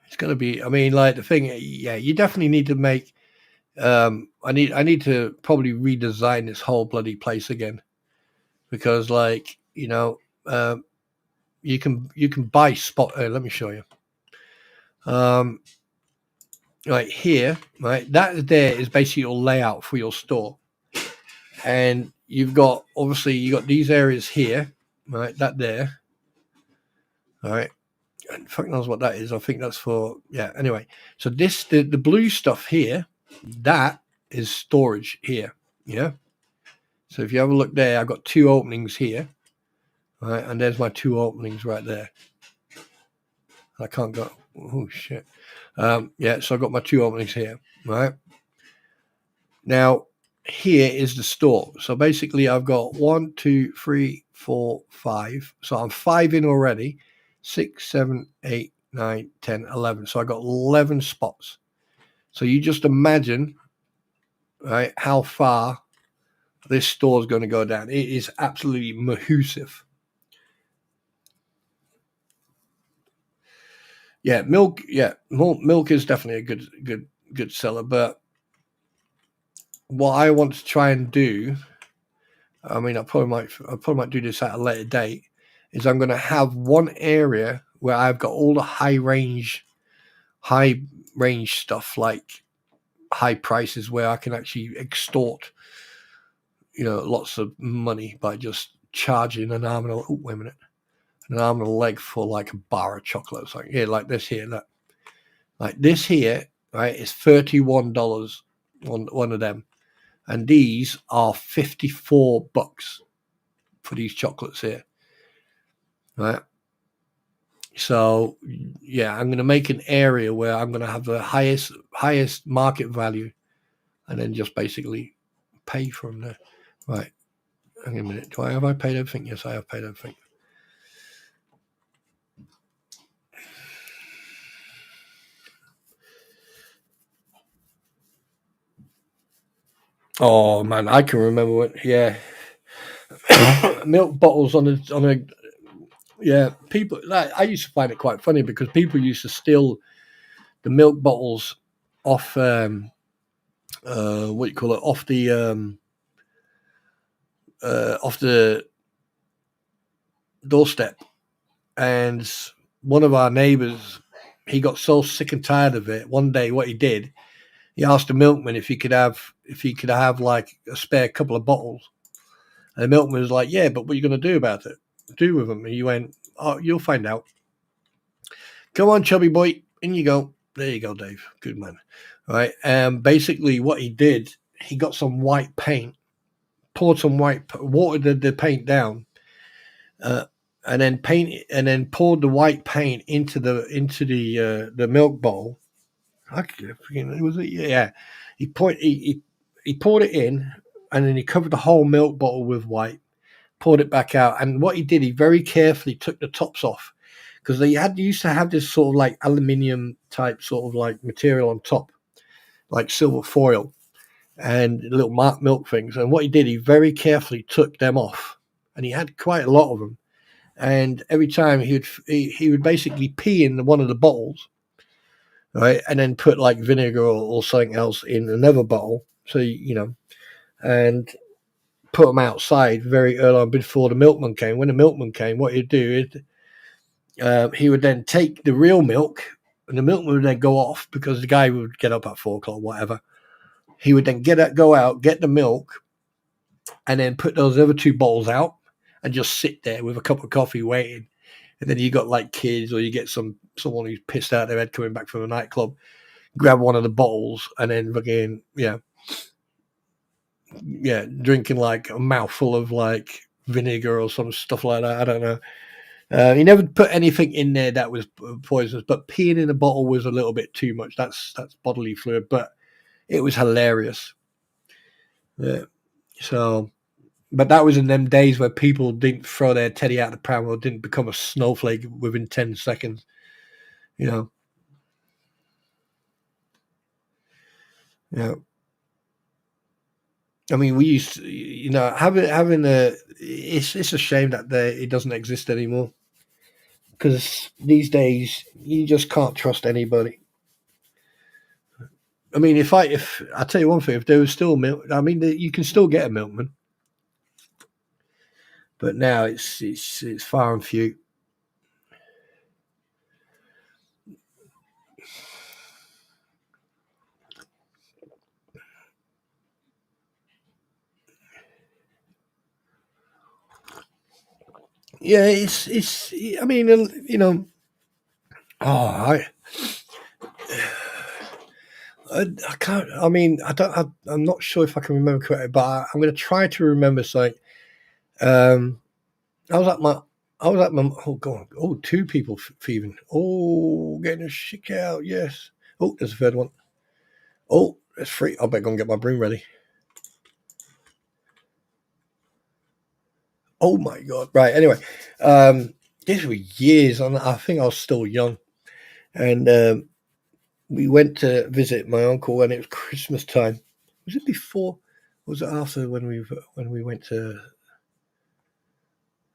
It's going to be. I mean, like the thing. Yeah, you definitely need to make. I need to probably redesign this whole bloody place again, because like you can buy spot. Let me show you. Right here, right, that there is basically your layout for your store, and you've got these areas here, right, that there, all right, and fuck knows what that is. I think that's for anyway. So the blue stuff here, that is storage here. Yeah. So if you have a look there, I've got 2 openings here, right, and there's my 2 openings right there. I can't go. Oh shit. So I've got my 2 openings here, right? Now, here is the store. So basically, I've got 1, 2, 3, 4, 5. So I'm 5 in already. 6, 7, 8, 9, 10, 11. So I got 11 spots. So you just imagine, right, how far this store is going to go down. It is absolutely massive. Yeah, milk. Yeah, milk is definitely a good seller. But what I want to try and do, I mean, I probably might do this at a later date, is I'm going to have one area where I've got all the high range stuff, like high prices, where I can actually extort, lots of money by just charging an arm and a leg for like a bar of chocolate. So here, like this here, like this here, right, is $31 on one of them. And these are $54 for these chocolates here, right? So yeah, I'm going to make an area where I'm going to have the highest market value, and then just basically pay from there. Right? Hang on a minute. Have I paid everything? Yes, I have paid everything. Oh man, I can remember when. Yeah, milk bottles on a. Yeah, people like I used to find it quite funny because people used to steal the milk bottles off. What do you call it? Off the doorstep. And one of our neighbors, he got so sick and tired of it. One day, what he did, he asked the milkman if he could have like a spare couple of bottles. And the milkman was like, "Yeah, but what are you going to do about it?" do with them. And he went, oh, you'll find out. Come on, chubby boy. In you go. There you go, Dave. Good man. All right. Basically, what he did, he got some white paint, poured some watered the paint down, and then poured the white paint into the milk bowl. Yeah. He poured it in, and then he covered the whole milk bottle with white, poured it back out, and what he did, he very carefully took the tops off, because they used to have this sort of like aluminium type sort of like material on top, like silver foil and little milk things. And what he did, he very carefully took them off, and he had quite a lot of them. And every time he would basically pee in one of the bottles, right, and then put like vinegar or something else in another bottle. So and put them outside very early on before the milkman came. When the milkman came, what he'd do is he would then take the real milk, and the milkman would then go off because the guy would get up at 4 o'clock, whatever. He would then go out, get the milk, and then put those other 2 bottles out and just sit there with a cup of coffee waiting. And then you got like kids, or you get someone who's pissed out their head coming back from a nightclub, grab one of the bottles and then again, drinking like a mouthful of like vinegar or some stuff like that. I don't know. He never put anything in there that was poisonous, but peeing in a bottle was a little bit too much. That's bodily fluid, but it was hilarious. Yeah. So, but that was in them days where people didn't throw their teddy out the pram or didn't become a snowflake within 10 seconds. Yeah. I mean, we used to, having a. It's a shame that it doesn't exist anymore, because these days you just can't trust anybody. I mean, if I tell you one thing, if there was still milk, I mean, you can still get a milkman, but now it's far and few. Yeah, it's. I mean, oh, I can't. I mean, I don't. I'm not sure if I can remember correctly, but I'm going to try to remember something. I was at my. Oh god! Oh, 2 people thieving. Oh, getting a shit out. Yes. Oh, there's a third one. Oh, there's 3. I better go and get my broom ready. Oh my god! Right. Anyway, these were years, and I think I was still young, and we went to visit my uncle, and it was Christmas time. Was it before? Or was it after when we went to?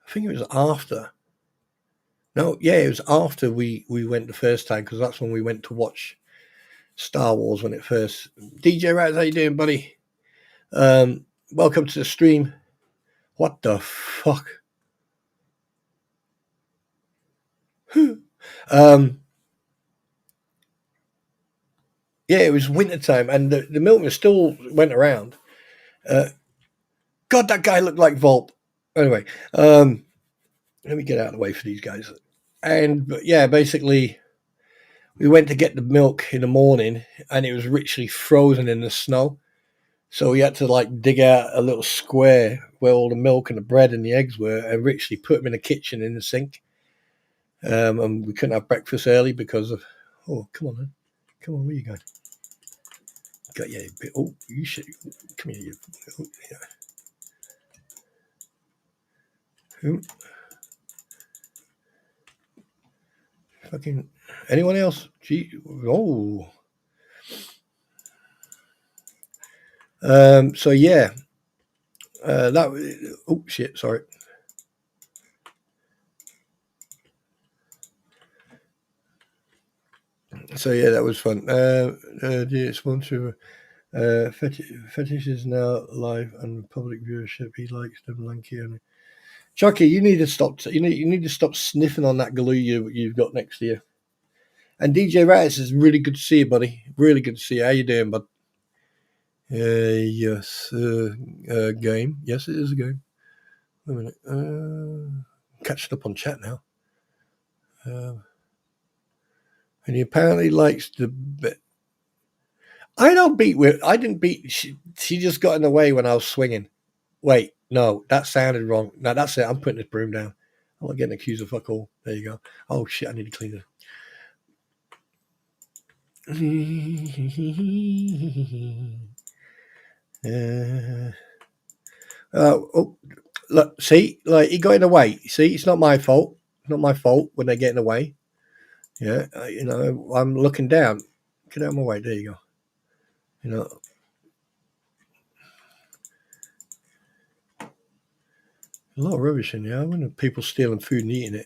I think it was after. No, yeah, it was after we went the first time, because that's when we went to watch Star Wars when it first. DJ Raz, how you doing, buddy? Welcome to the stream. What the fuck? Yeah, it was winter time, and the milkman still went around. God, that guy looked like Volt. Anyway, let me get out of the way for these guys. But yeah, basically, we went to get the milk in the morning, and it was literally frozen in the snow. So we had to like dig out a little square where all the milk and the bread and the eggs were, and literally put them in the kitchen in the sink. And we couldn't have breakfast early because of. Oh, come on, man. Come on, where you going? Got you. Oh, you should come here. Oh, yeah. Who? Fucking anyone else? Gee, oh. So yeah, that. Oh shit! Sorry. So yeah, that was fun. Dear Spawntrooper, Fetish is now live and public viewership. He likes them lanky and. Chucky, you need to stop. You need to stop sniffing on that glue you've got next to you. And DJ Rattis is really good to see you, buddy. Really good to see you. How you doing, bud? Yes. Game. Yes, it is a game. Wait a minute. catching up on chat now. And he apparently likes the. I didn't beat. She just got in the way when I was swinging. Wait, no, that sounded wrong. No, that's it. I'm putting this broom down. I'm not getting accused of fuck all. There you go. Oh shit, I need to clean it. Oh, look, see, like he got in the way. See, it's not my fault. It's not my fault when they get in the way. Yeah, you know, I'm looking down. Get out of my way. There you go. You know, a lot of rubbish in here. I wonder if people stealing food and eating it.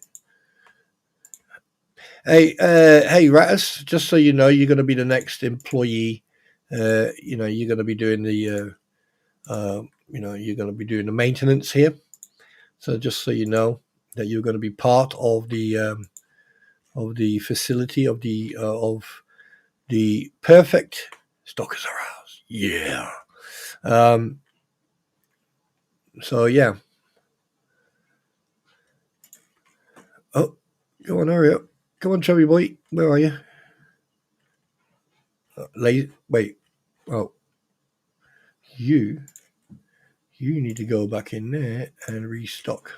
Hey, Rattus, just so you know, you're going to be the next employee. You know, you're going to be doing the, you're going to be doing the maintenance here. So just so you know that you're going to be part of the facility of the perfect Stalkers R Us. Yeah. So yeah. Oh, go on, hurry up. Come on, chubby boy. Where are you? Wait. Oh, you need to go back in there and restock.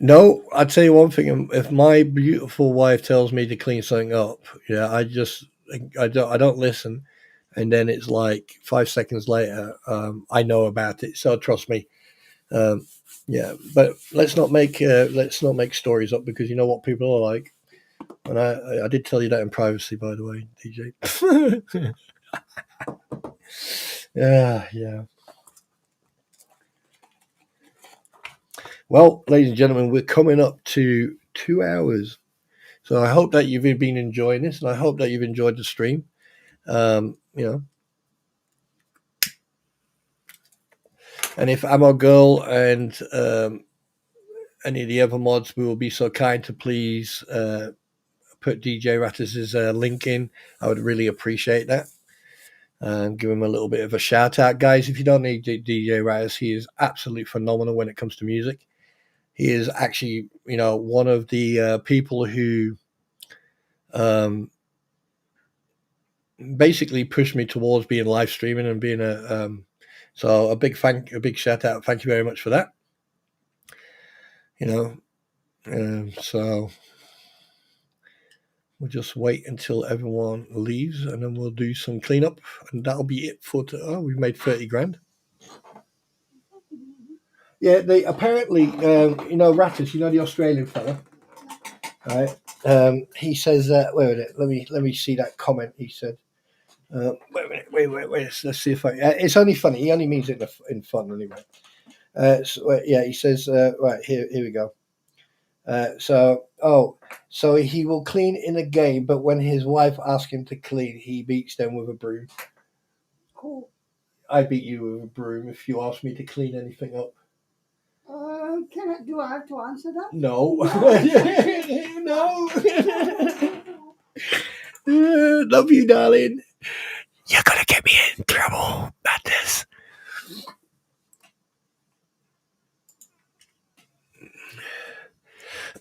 No, I'd tell you one thing. If my beautiful wife tells me to clean something up, yeah, I don't listen, and then it's like 5 seconds later, I know about it. So trust me. Yeah, but let's not make stories up, because you know what people are like. And I did tell you that in privacy, by the way, DJ. Yeah. Well, ladies and gentlemen, we're coming up to 2 hours. So I hope that you've been enjoying this, and I hope that you've enjoyed the stream. You know. And if Ammo Girl and any of the other mods will be so kind to please put DJ Rattus's link in, I would really appreciate that. And give him a little bit of a shout out, guys. If you don't need DJ Rattus, he is absolutely phenomenal when it comes to music. He is actually, you know, one of the people who basically pushed me towards being live streaming and being so a big shout out. Thank you very much for that. You know, so we'll just wait until everyone leaves, and then we'll do some cleanup, and that'll be it for we've made 30 grand. Yeah, they apparently, you know, Rattus, you know, the Australian fella, right? He says, wait a minute, let me see that comment. He said, wait a minute, wait. Let's see if it's only funny. He only means it in fun anyway. Yeah, he says, right here we go. So he will clean in a game, but when his wife asks him to clean, he beats them with a broom. Cool. I beat you with a broom if you ask me to clean anything up. Do I have to answer that? No. No. Love you, darling. You're gonna get me in trouble about this.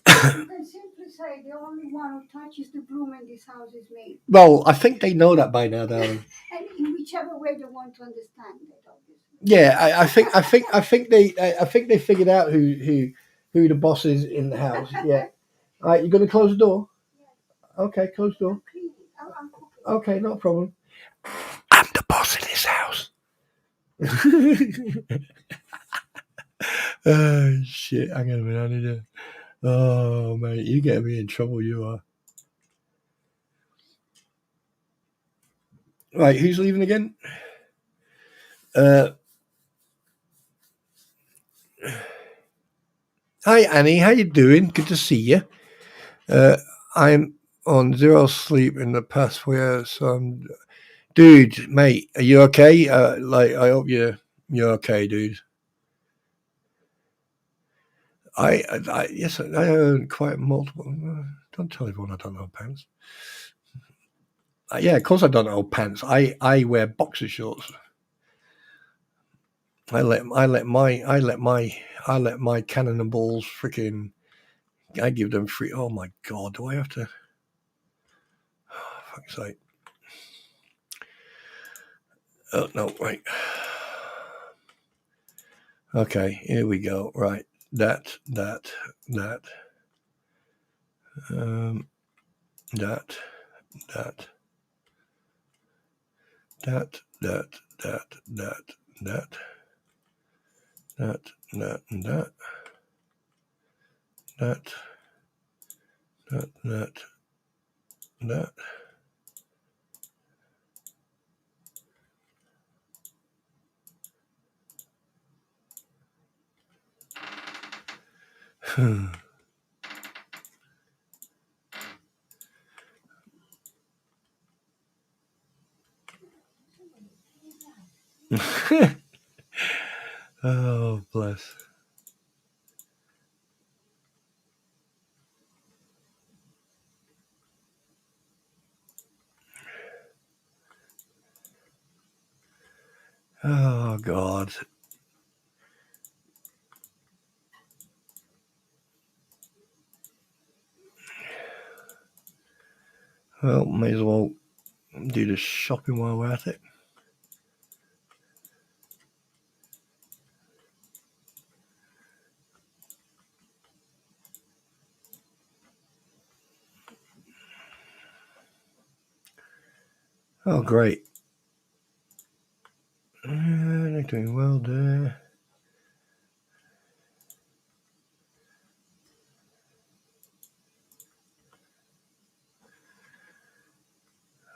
You can simply say the only one who touches the broom in this house is me. Well, I think they know that by now, darling. And in whichever way they want to understand it, obviously. Yeah, I think they figured out who the boss is in the house. Yeah. All right, you gonna close the door? Yeah. Okay, close the door. I'm cooking. Okay, no problem. I'm the boss in this house. Oh shit! Hang on a minute, I need to. Oh mate, you get me in trouble. You are. Right, who's leaving again? Hi Annie, how you doing? Good to see you. I'm on zero sleep in the past 4 years, so dude, mate, are you okay? I hope you're okay, dude. Yes, I own quite multiple. Don't tell everyone I don't own pants. Yeah, of course I don't own pants. I wear boxer shorts. I let my cannonballs freaking. I give them free. Oh my god! Do I have to? Oh, fuck's sake! Oh no! Right. Okay, here we go. Right, that, that, that, that, that, that, that, that, that, that, that. Oh, bless. Oh, God. Well, may as well do the shopping while we're at it. Oh, great. They're doing well there.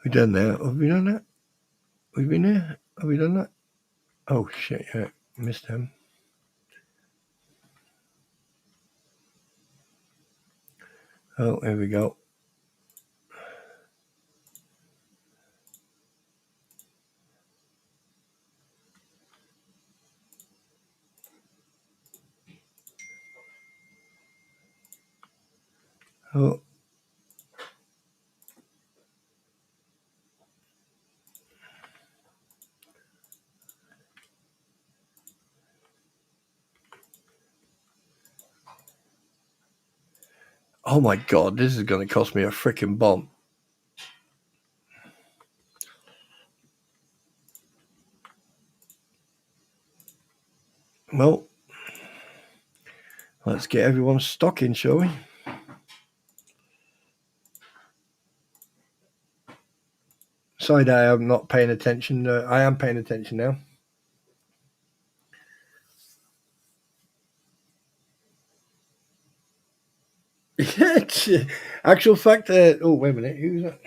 We done that? Have we done that? We've been there? Have we done that? Oh, shit, yeah. Missed him. Oh, here we go. Oh. Oh my god, this is going to cost me a freaking bomb. Well, let's get everyone stock in, shall we? Sorry that I'm not paying attention. I am paying attention now. Actual fact, oh, wait a minute. Who's that?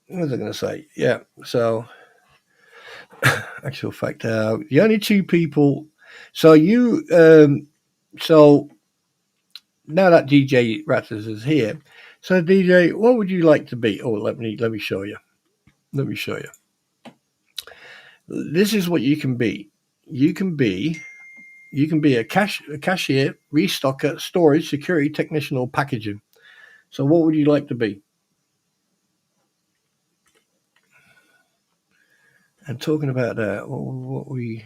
What was I going to say? Yeah, so actual fact, the only two people. So you, so now that DJ Ratters is here, so DJ, what would you like to be? Oh, let me show you. Let me show you. This is what you can be. You can be a cashier, restocker, storage, security technician, or packaging. So what would you like to be? And talking about that, what we.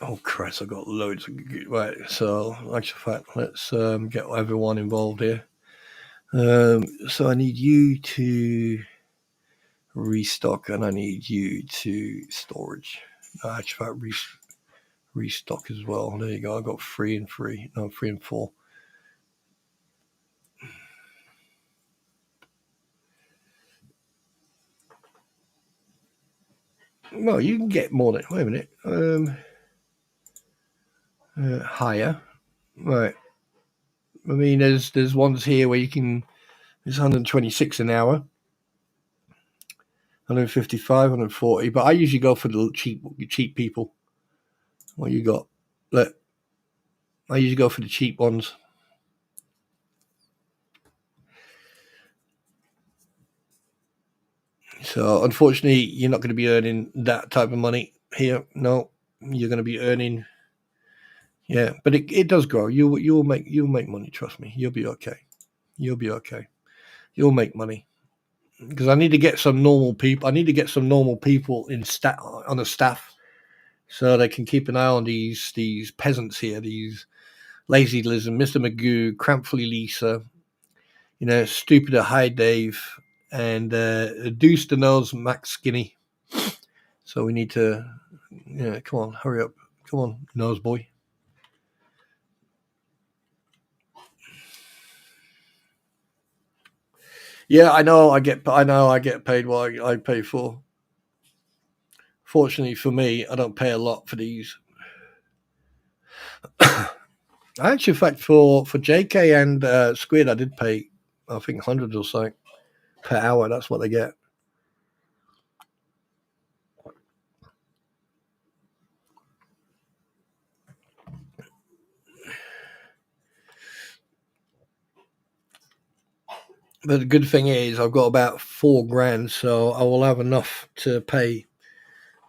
Oh Christ! I've got loads of right. So, actual fact, let's get everyone involved here. So I need you to restock, and I need you to storage. Actual fact, restock as well. There you go. I got 3 and 3. No, 3 and 4. Well, you can get more than. Wait a minute. Higher, right? I mean, there's ones here where you can. It's 126 an hour, 155, 140. But I usually go for the cheap people. What you got? Look, I usually go for the cheap ones. So unfortunately, you're not going to be earning that type of money here. No, you're going to be earning. Yeah, but it does grow. You'll make money. Trust me. You'll be okay. You'll be okay. You'll make money. Because I need to get some normal people. I need to get some normal people on the staff, so they can keep an eye on these peasants here, these Lazy Liz and Mr. Magoo, Crampfully Lisa, Stupider High Dave, and Deuce the Nose Max Skinny. So we need to, come on, hurry up, come on, Nose Boy. Yeah, I know. I get paid what I pay for. Fortunately for me, I don't pay a lot for these. Actually, in fact, for JK and Squid, I did pay, I think, hundreds or so per hour. That's what they get. But the good thing is, I've got about $4,000, so I will have enough to pay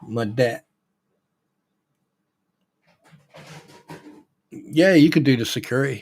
my debt. Yeah, you could do the security.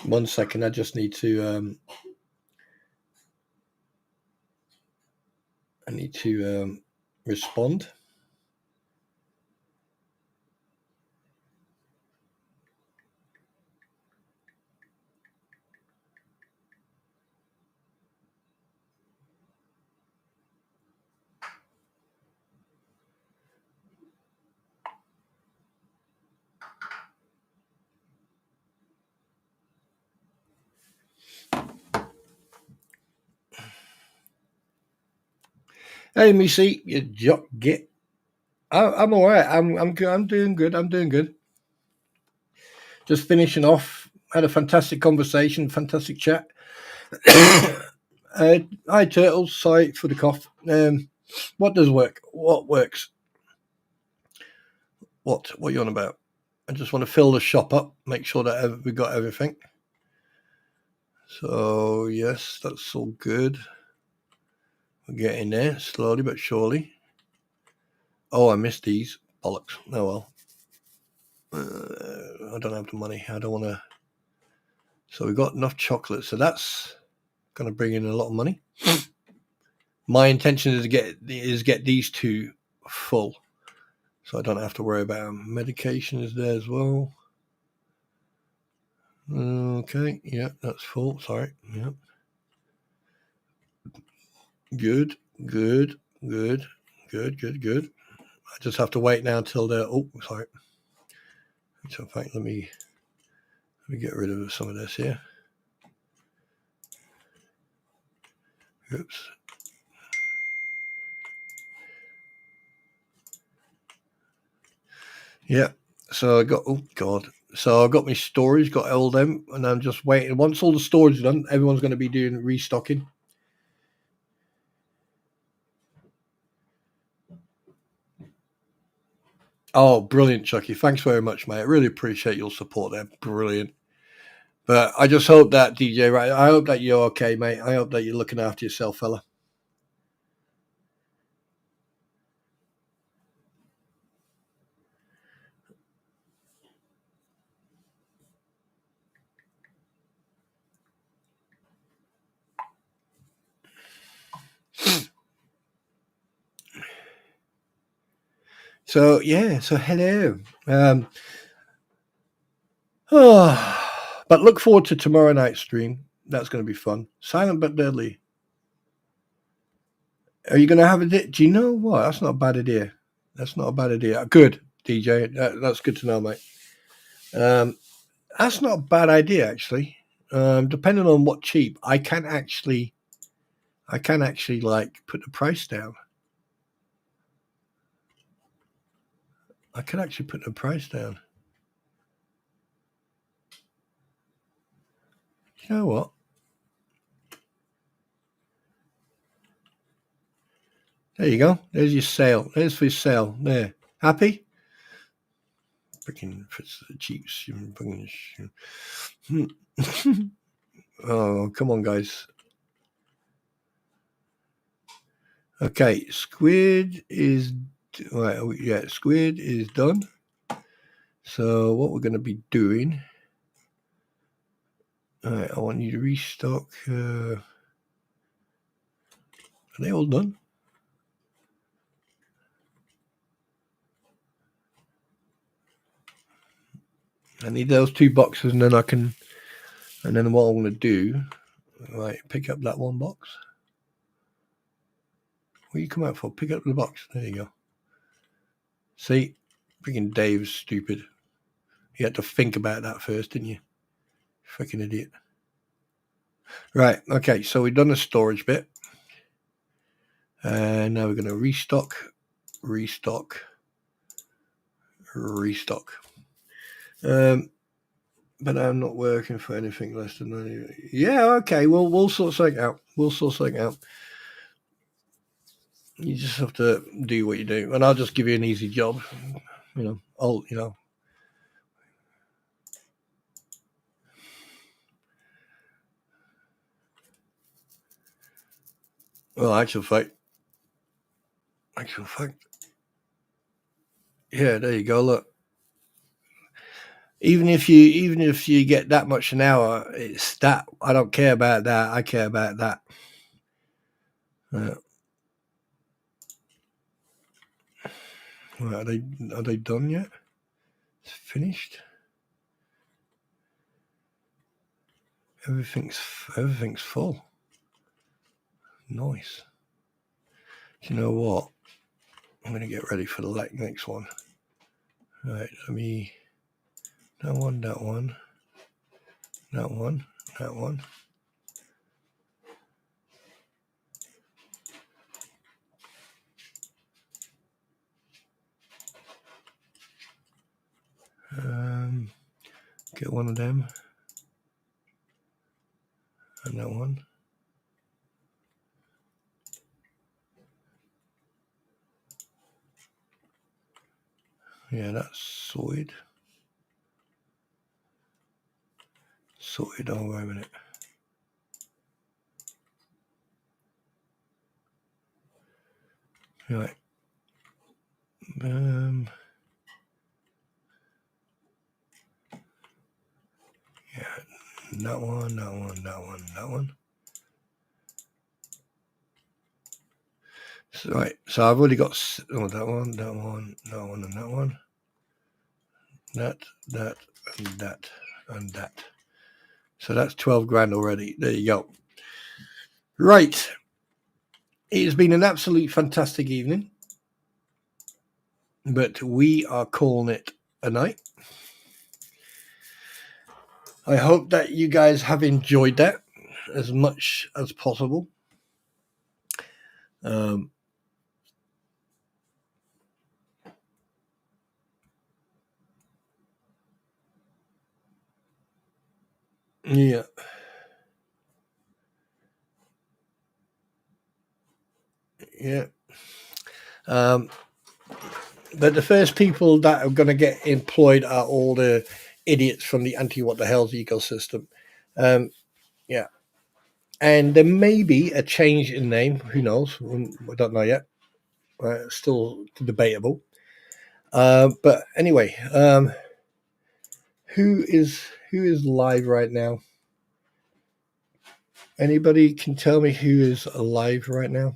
One second, I just need to. I need to respond. Hey, Missy, you get. I'm all right. I'm good. I'm doing good. I'm doing good. Just finishing off. Had a fantastic conversation. Fantastic chat. Hi, Turtles. Sorry for the cough. What does work? What works? What are you on about? I just want to fill the shop up. Make sure that we got everything. So yes, that's all good. We're getting there slowly but surely. Oh, I missed these. Bollocks. Oh well. I don't have the money. I don't want to. So we've got enough chocolate. So that's going to bring in a lot of money. My intention is to get these two full, so I don't have to worry about them. Medication is there as well. Okay, yeah, that's full. Sorry, yeah. Good. I just have to wait now until they're. Oh, sorry. So in fact, let me get rid of some of this here. Oops. Yeah. So I got. Oh God. So I got my storage, got all them, and I'm just waiting. Once all the storage is done, everyone's going to be doing restocking. Oh, brilliant, Chucky. Thanks very much, mate. I really appreciate your support there. Brilliant. But I just hope that, DJ, right? I hope that you're okay, mate. I hope that you're looking after yourself, fella. So hello. But look forward to tomorrow night's stream. That's going to be fun. Silent but deadly. Are you going to have a do you know what? That's not a bad idea. That's not a bad idea. Good, DJ. That's good to know, mate. That's not a bad idea, actually. Depending on what cheap, I can actually like put the price down. I can actually put the price down. You know what? There you go. There's your sale. There's for your sale. There. Happy? Freaking cheaps. Oh, come on, guys. Okay, squid is right. Yeah, squid is done. So what we're going to be doing? All right, I want you to restock. Are they all done? I need those 2 boxes, and then I can. And then what I'm going to do? Right, pick up that 1 box. What you come out for? Pick up the box. There you go. See, freaking Dave's stupid. You had to think about that first, didn't you? Freaking idiot. Right, okay, so we've done the storage bit. And now we're going to restock. But I'm not working for anything less than 90. Yeah, okay, we'll sort something out. You just have to do what you do. And I'll just give you an easy job. Well, actual fact. Yeah, there you go. Look, even if you get that much an hour, it's that. I don't care about that. I care about that. Well, are they done yet? It's finished. Everything's full. Nice. You know what? I'm going to get ready for the next one. Right, let me... That one. Get one of them. And that one. Yeah, that's sorted. Oh, wait a minute. Right. Yeah, that one. So, right, so I've already got that one, and that one. That, and that. So that's 12 grand already. There you go. Right. It has been an absolute fantastic evening. But we are calling it a night. I hope that you guys have enjoyed that as much as possible. Yeah. Yeah. But the first people that are going to get employed are all the idiots from the anti-WhatTheHales ecosystem. Yeah. And there may be a change in name. Who knows? We don't know yet. Still debatable. But anyway, who is live right now? Anybody can tell me who is alive right now?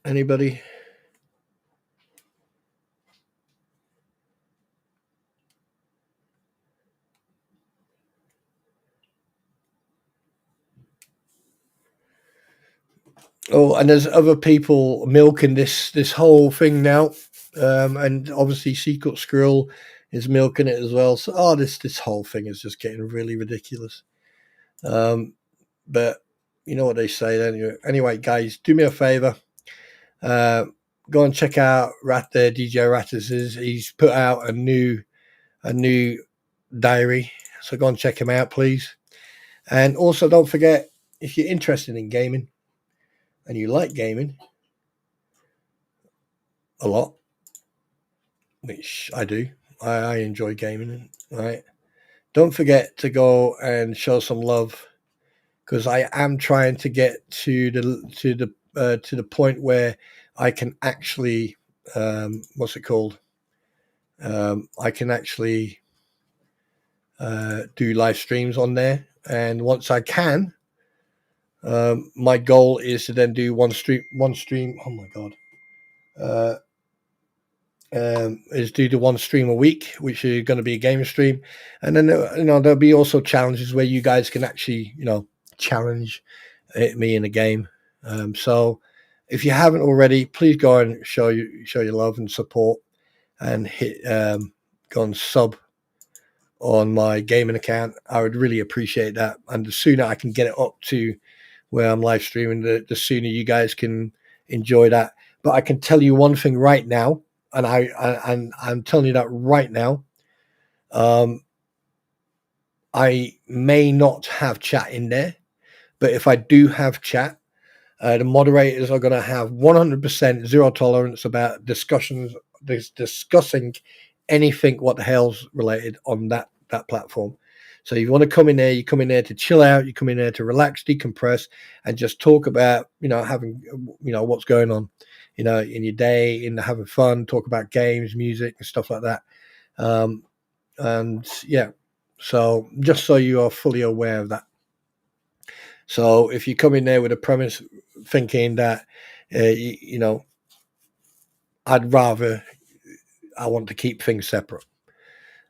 Anybody? Oh, and there's other people milking this whole thing now, and obviously Secret Squirrel is milking it as well. So, this whole thing is just getting really ridiculous. But you know what they say. Anyway, guys, do me a favor. Go and check out Rat there, DJ Rattus. He's put out a new diary. So go and check him out, please. And also, don't forget, if you're interested in gaming and you like gaming a lot, which I do, I enjoy gaming, right? Don't forget to go and show some love, because I am trying to get to the point where I can actually what's it called? I can actually do live streams on there, and once I can, my goal is to then do one stream. Oh my god! Is do the one stream a week, which is going to be a game stream, and then there'll be also challenges where you guys can actually challenge me in a game. So if you haven't already, please go and show your love and support, and hit go and sub on my gaming account. I would really appreciate that, and the sooner I can get it up to where I'm live streaming, the sooner you guys can enjoy that. But I can tell you one thing right now, and I'm telling you that right now. I may not have chat in there, but if I do have chat, the moderators are going to have 100% zero tolerance about discussing anything WhatTheHales related on that platform. So if you want to come in there, you come in there to chill out, you come in there to relax, decompress, and just talk about having what's going on in your day, in having fun, talk about games, music, and stuff like that. And yeah, so just so you are fully aware of that. So if you come in there with a premise thinking that I want to keep things separate,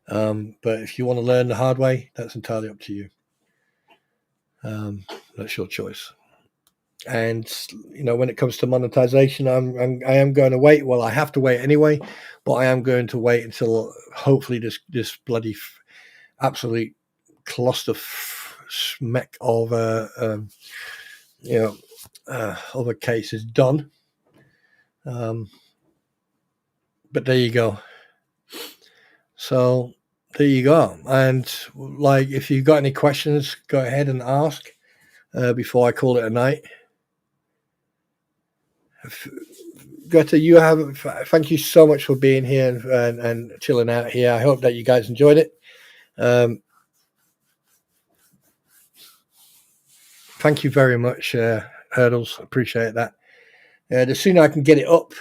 but if you want to learn the hard way, that's entirely up to you. That's your choice. And when it comes to monetization, I am going to wait. Well, I have to wait anyway, but I am going to wait until hopefully this bloody absolute cluster smack of other case is done. But there you go. So there you go. And if you've got any questions, go ahead and ask before I call it a night. Greta, thank you so much for being here and chilling out here. I hope that you guys enjoyed it. Thank you very much, Hurdles. Appreciate that. The sooner I can get it up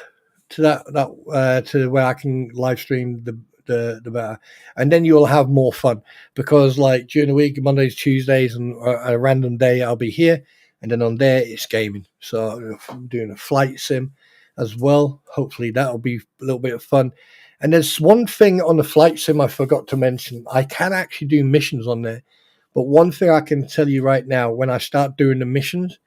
to that to where I can live stream, the better. And then you'll have more fun, because during the week, Mondays, Tuesdays, and a random day, I'll be here, and then on there it's gaming. So I'm doing a flight sim as well. Hopefully that'll be a little bit of fun. And there's one thing on the flight sim I forgot to mention. I can actually do missions on there, but one thing I can tell you right now, when I start doing the missions,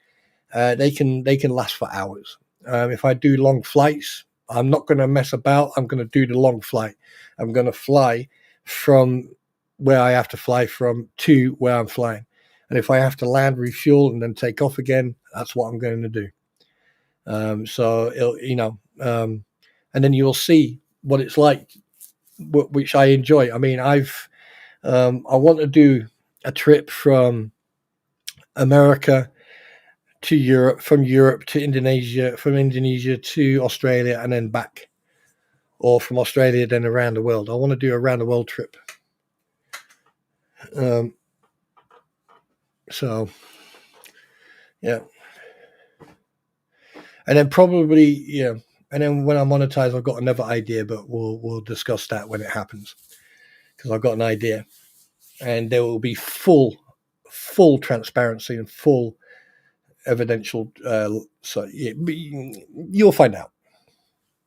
they can last for hours. If I do long flights, I'm not going to mess about. I'm going to do the long flight. I'm going to fly from where I have to fly from to where I'm flying. And if I have to land, refuel, and then take off again, that's what I'm going to do. And then you'll see what it's like, which I enjoy. I mean, I want to do a trip from America to Europe, from Europe to Indonesia, from Indonesia to Australia, and then back, or from Australia then around the world. I want to do a round the world trip. So yeah, and then probably and then when I monetize, I've got another idea, but we'll discuss that when it happens, because I've got an idea, and there will be full full transparency and full evidential. So yeah, you'll find out.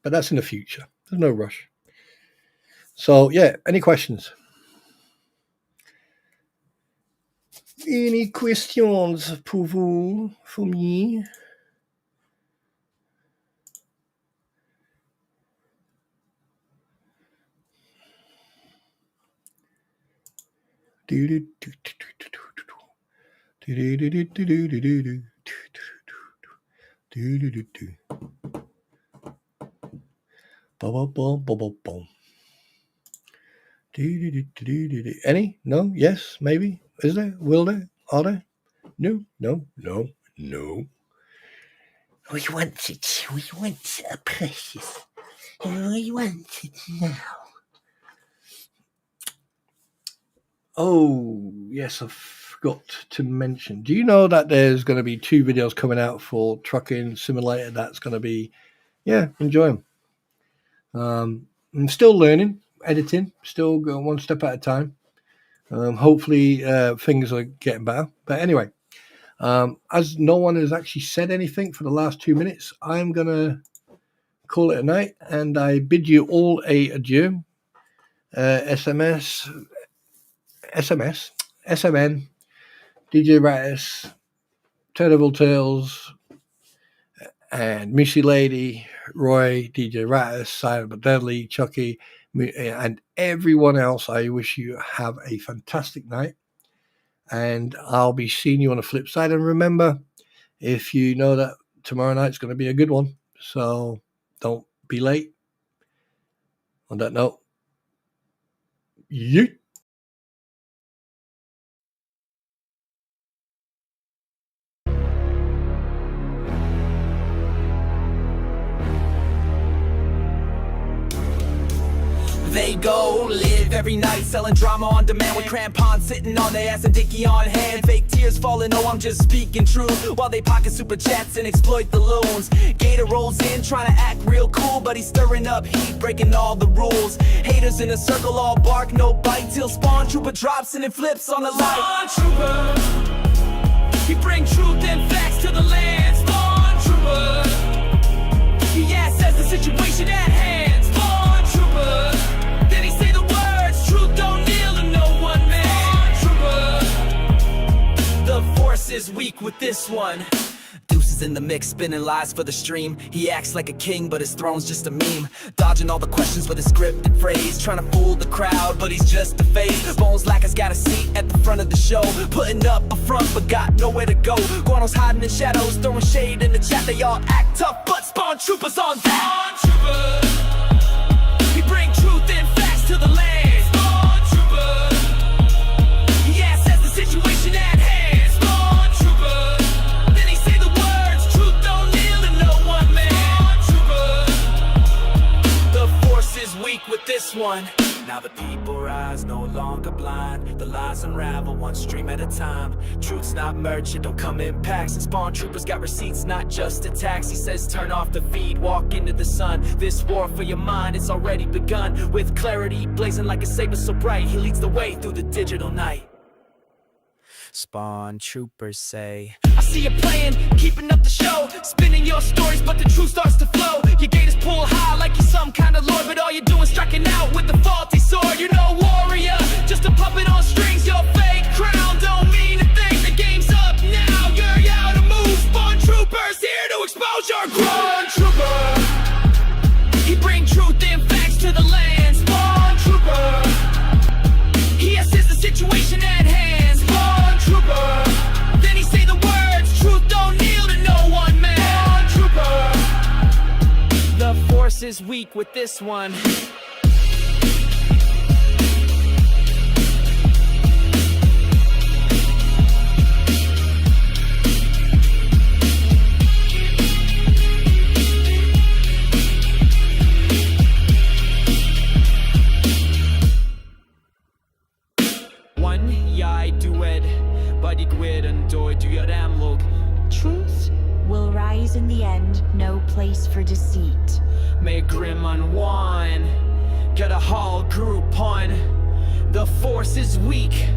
But that's in the future. There's no rush. So yeah, any questions? Any questions pour vous, for me? Any? No? Yes? Maybe? Is there? Will there? Are there? No? No? No? No? We want it. We want a precious. We want it now. Oh, yes, I forgot to mention. Do you know that there's going to be 2 videos coming out for Trucking Simulator? That's going to be, yeah, enjoy them. I'm still learning, editing, still going one step at a time. Hopefully things are getting better. But anyway, as no one has actually said anything for the last 2 minutes, I'm going to call it a night, and I bid you all a adieu. SMN, DJ Rattus, Terrible Tales, and Missy Lady, Roy, DJ Rattus, Silent but Deadly, Chucky, and everyone else. I wish you have a fantastic night, and I'll be seeing you on the flip side. And remember, if you know that tomorrow night's going to be a good one, so don't be late. On that note, yeet. They go live every night selling drama on demand with crampons sitting on their ass and dicky on hand. Fake tears falling, oh I'm just speaking true, while they pocket super chats and exploit the loons. Gator rolls in trying to act real cool, but he's stirring up heat, breaking all the rules. Haters in a circle, all bark, no bite, till Spawntrooper drops and it flips on the light. Spawntrooper, he bring truth and facts to the land. Spawntrooper, he says the situation at hand. Spawntrooper, is weak with this one. Deuces in the mix, spinning lies for the stream. He acts like a king, but his throne's just a meme. Dodging all the questions with a scripted phrase, trying to fool the crowd, but he's just a face. Bones Lacker's got a seat at the front of the show, putting up a front, but got nowhere to go. Guano's hiding in shadows, throwing shade in the chat. They all act tough, but Spawntroopers on that. Spawntrooper, we bring truth and facts to the land. Spawntrooper, yeah, says the situation at hand. With this one, now the people rise, no longer blind. The lies unravel one stream at a time. Truth's not merch, it don't come in packs. And Spawntroopers got receipts, not just attacks. He says turn off the feed, walk into the sun. This war for your mind, it's already begun. With clarity blazing like a saber so bright, he leads the way through the digital night. Spawntroopers say, I see you playing, keeping up the show, spinning your stories, but the truth starts to flow. Your gators pull high like you're some kind of lord, but all you're doing is striking out with the faulty sword. You're no warrior, just a puppet on strings. Your fake crown don't mean a thing. The game's up now, you're out of move. Spawntroopers here to expose your groove. Spawntrooper, he bring truth and facts to the land. Spawntrooper, he assesses the situation at hand. Trooper, then he say the words, truth don't kneel to no one man. Trooper, the force is weak with this one. Truth will rise in the end, no place for deceit. May grim unwind, get a whole group on. The force is weak.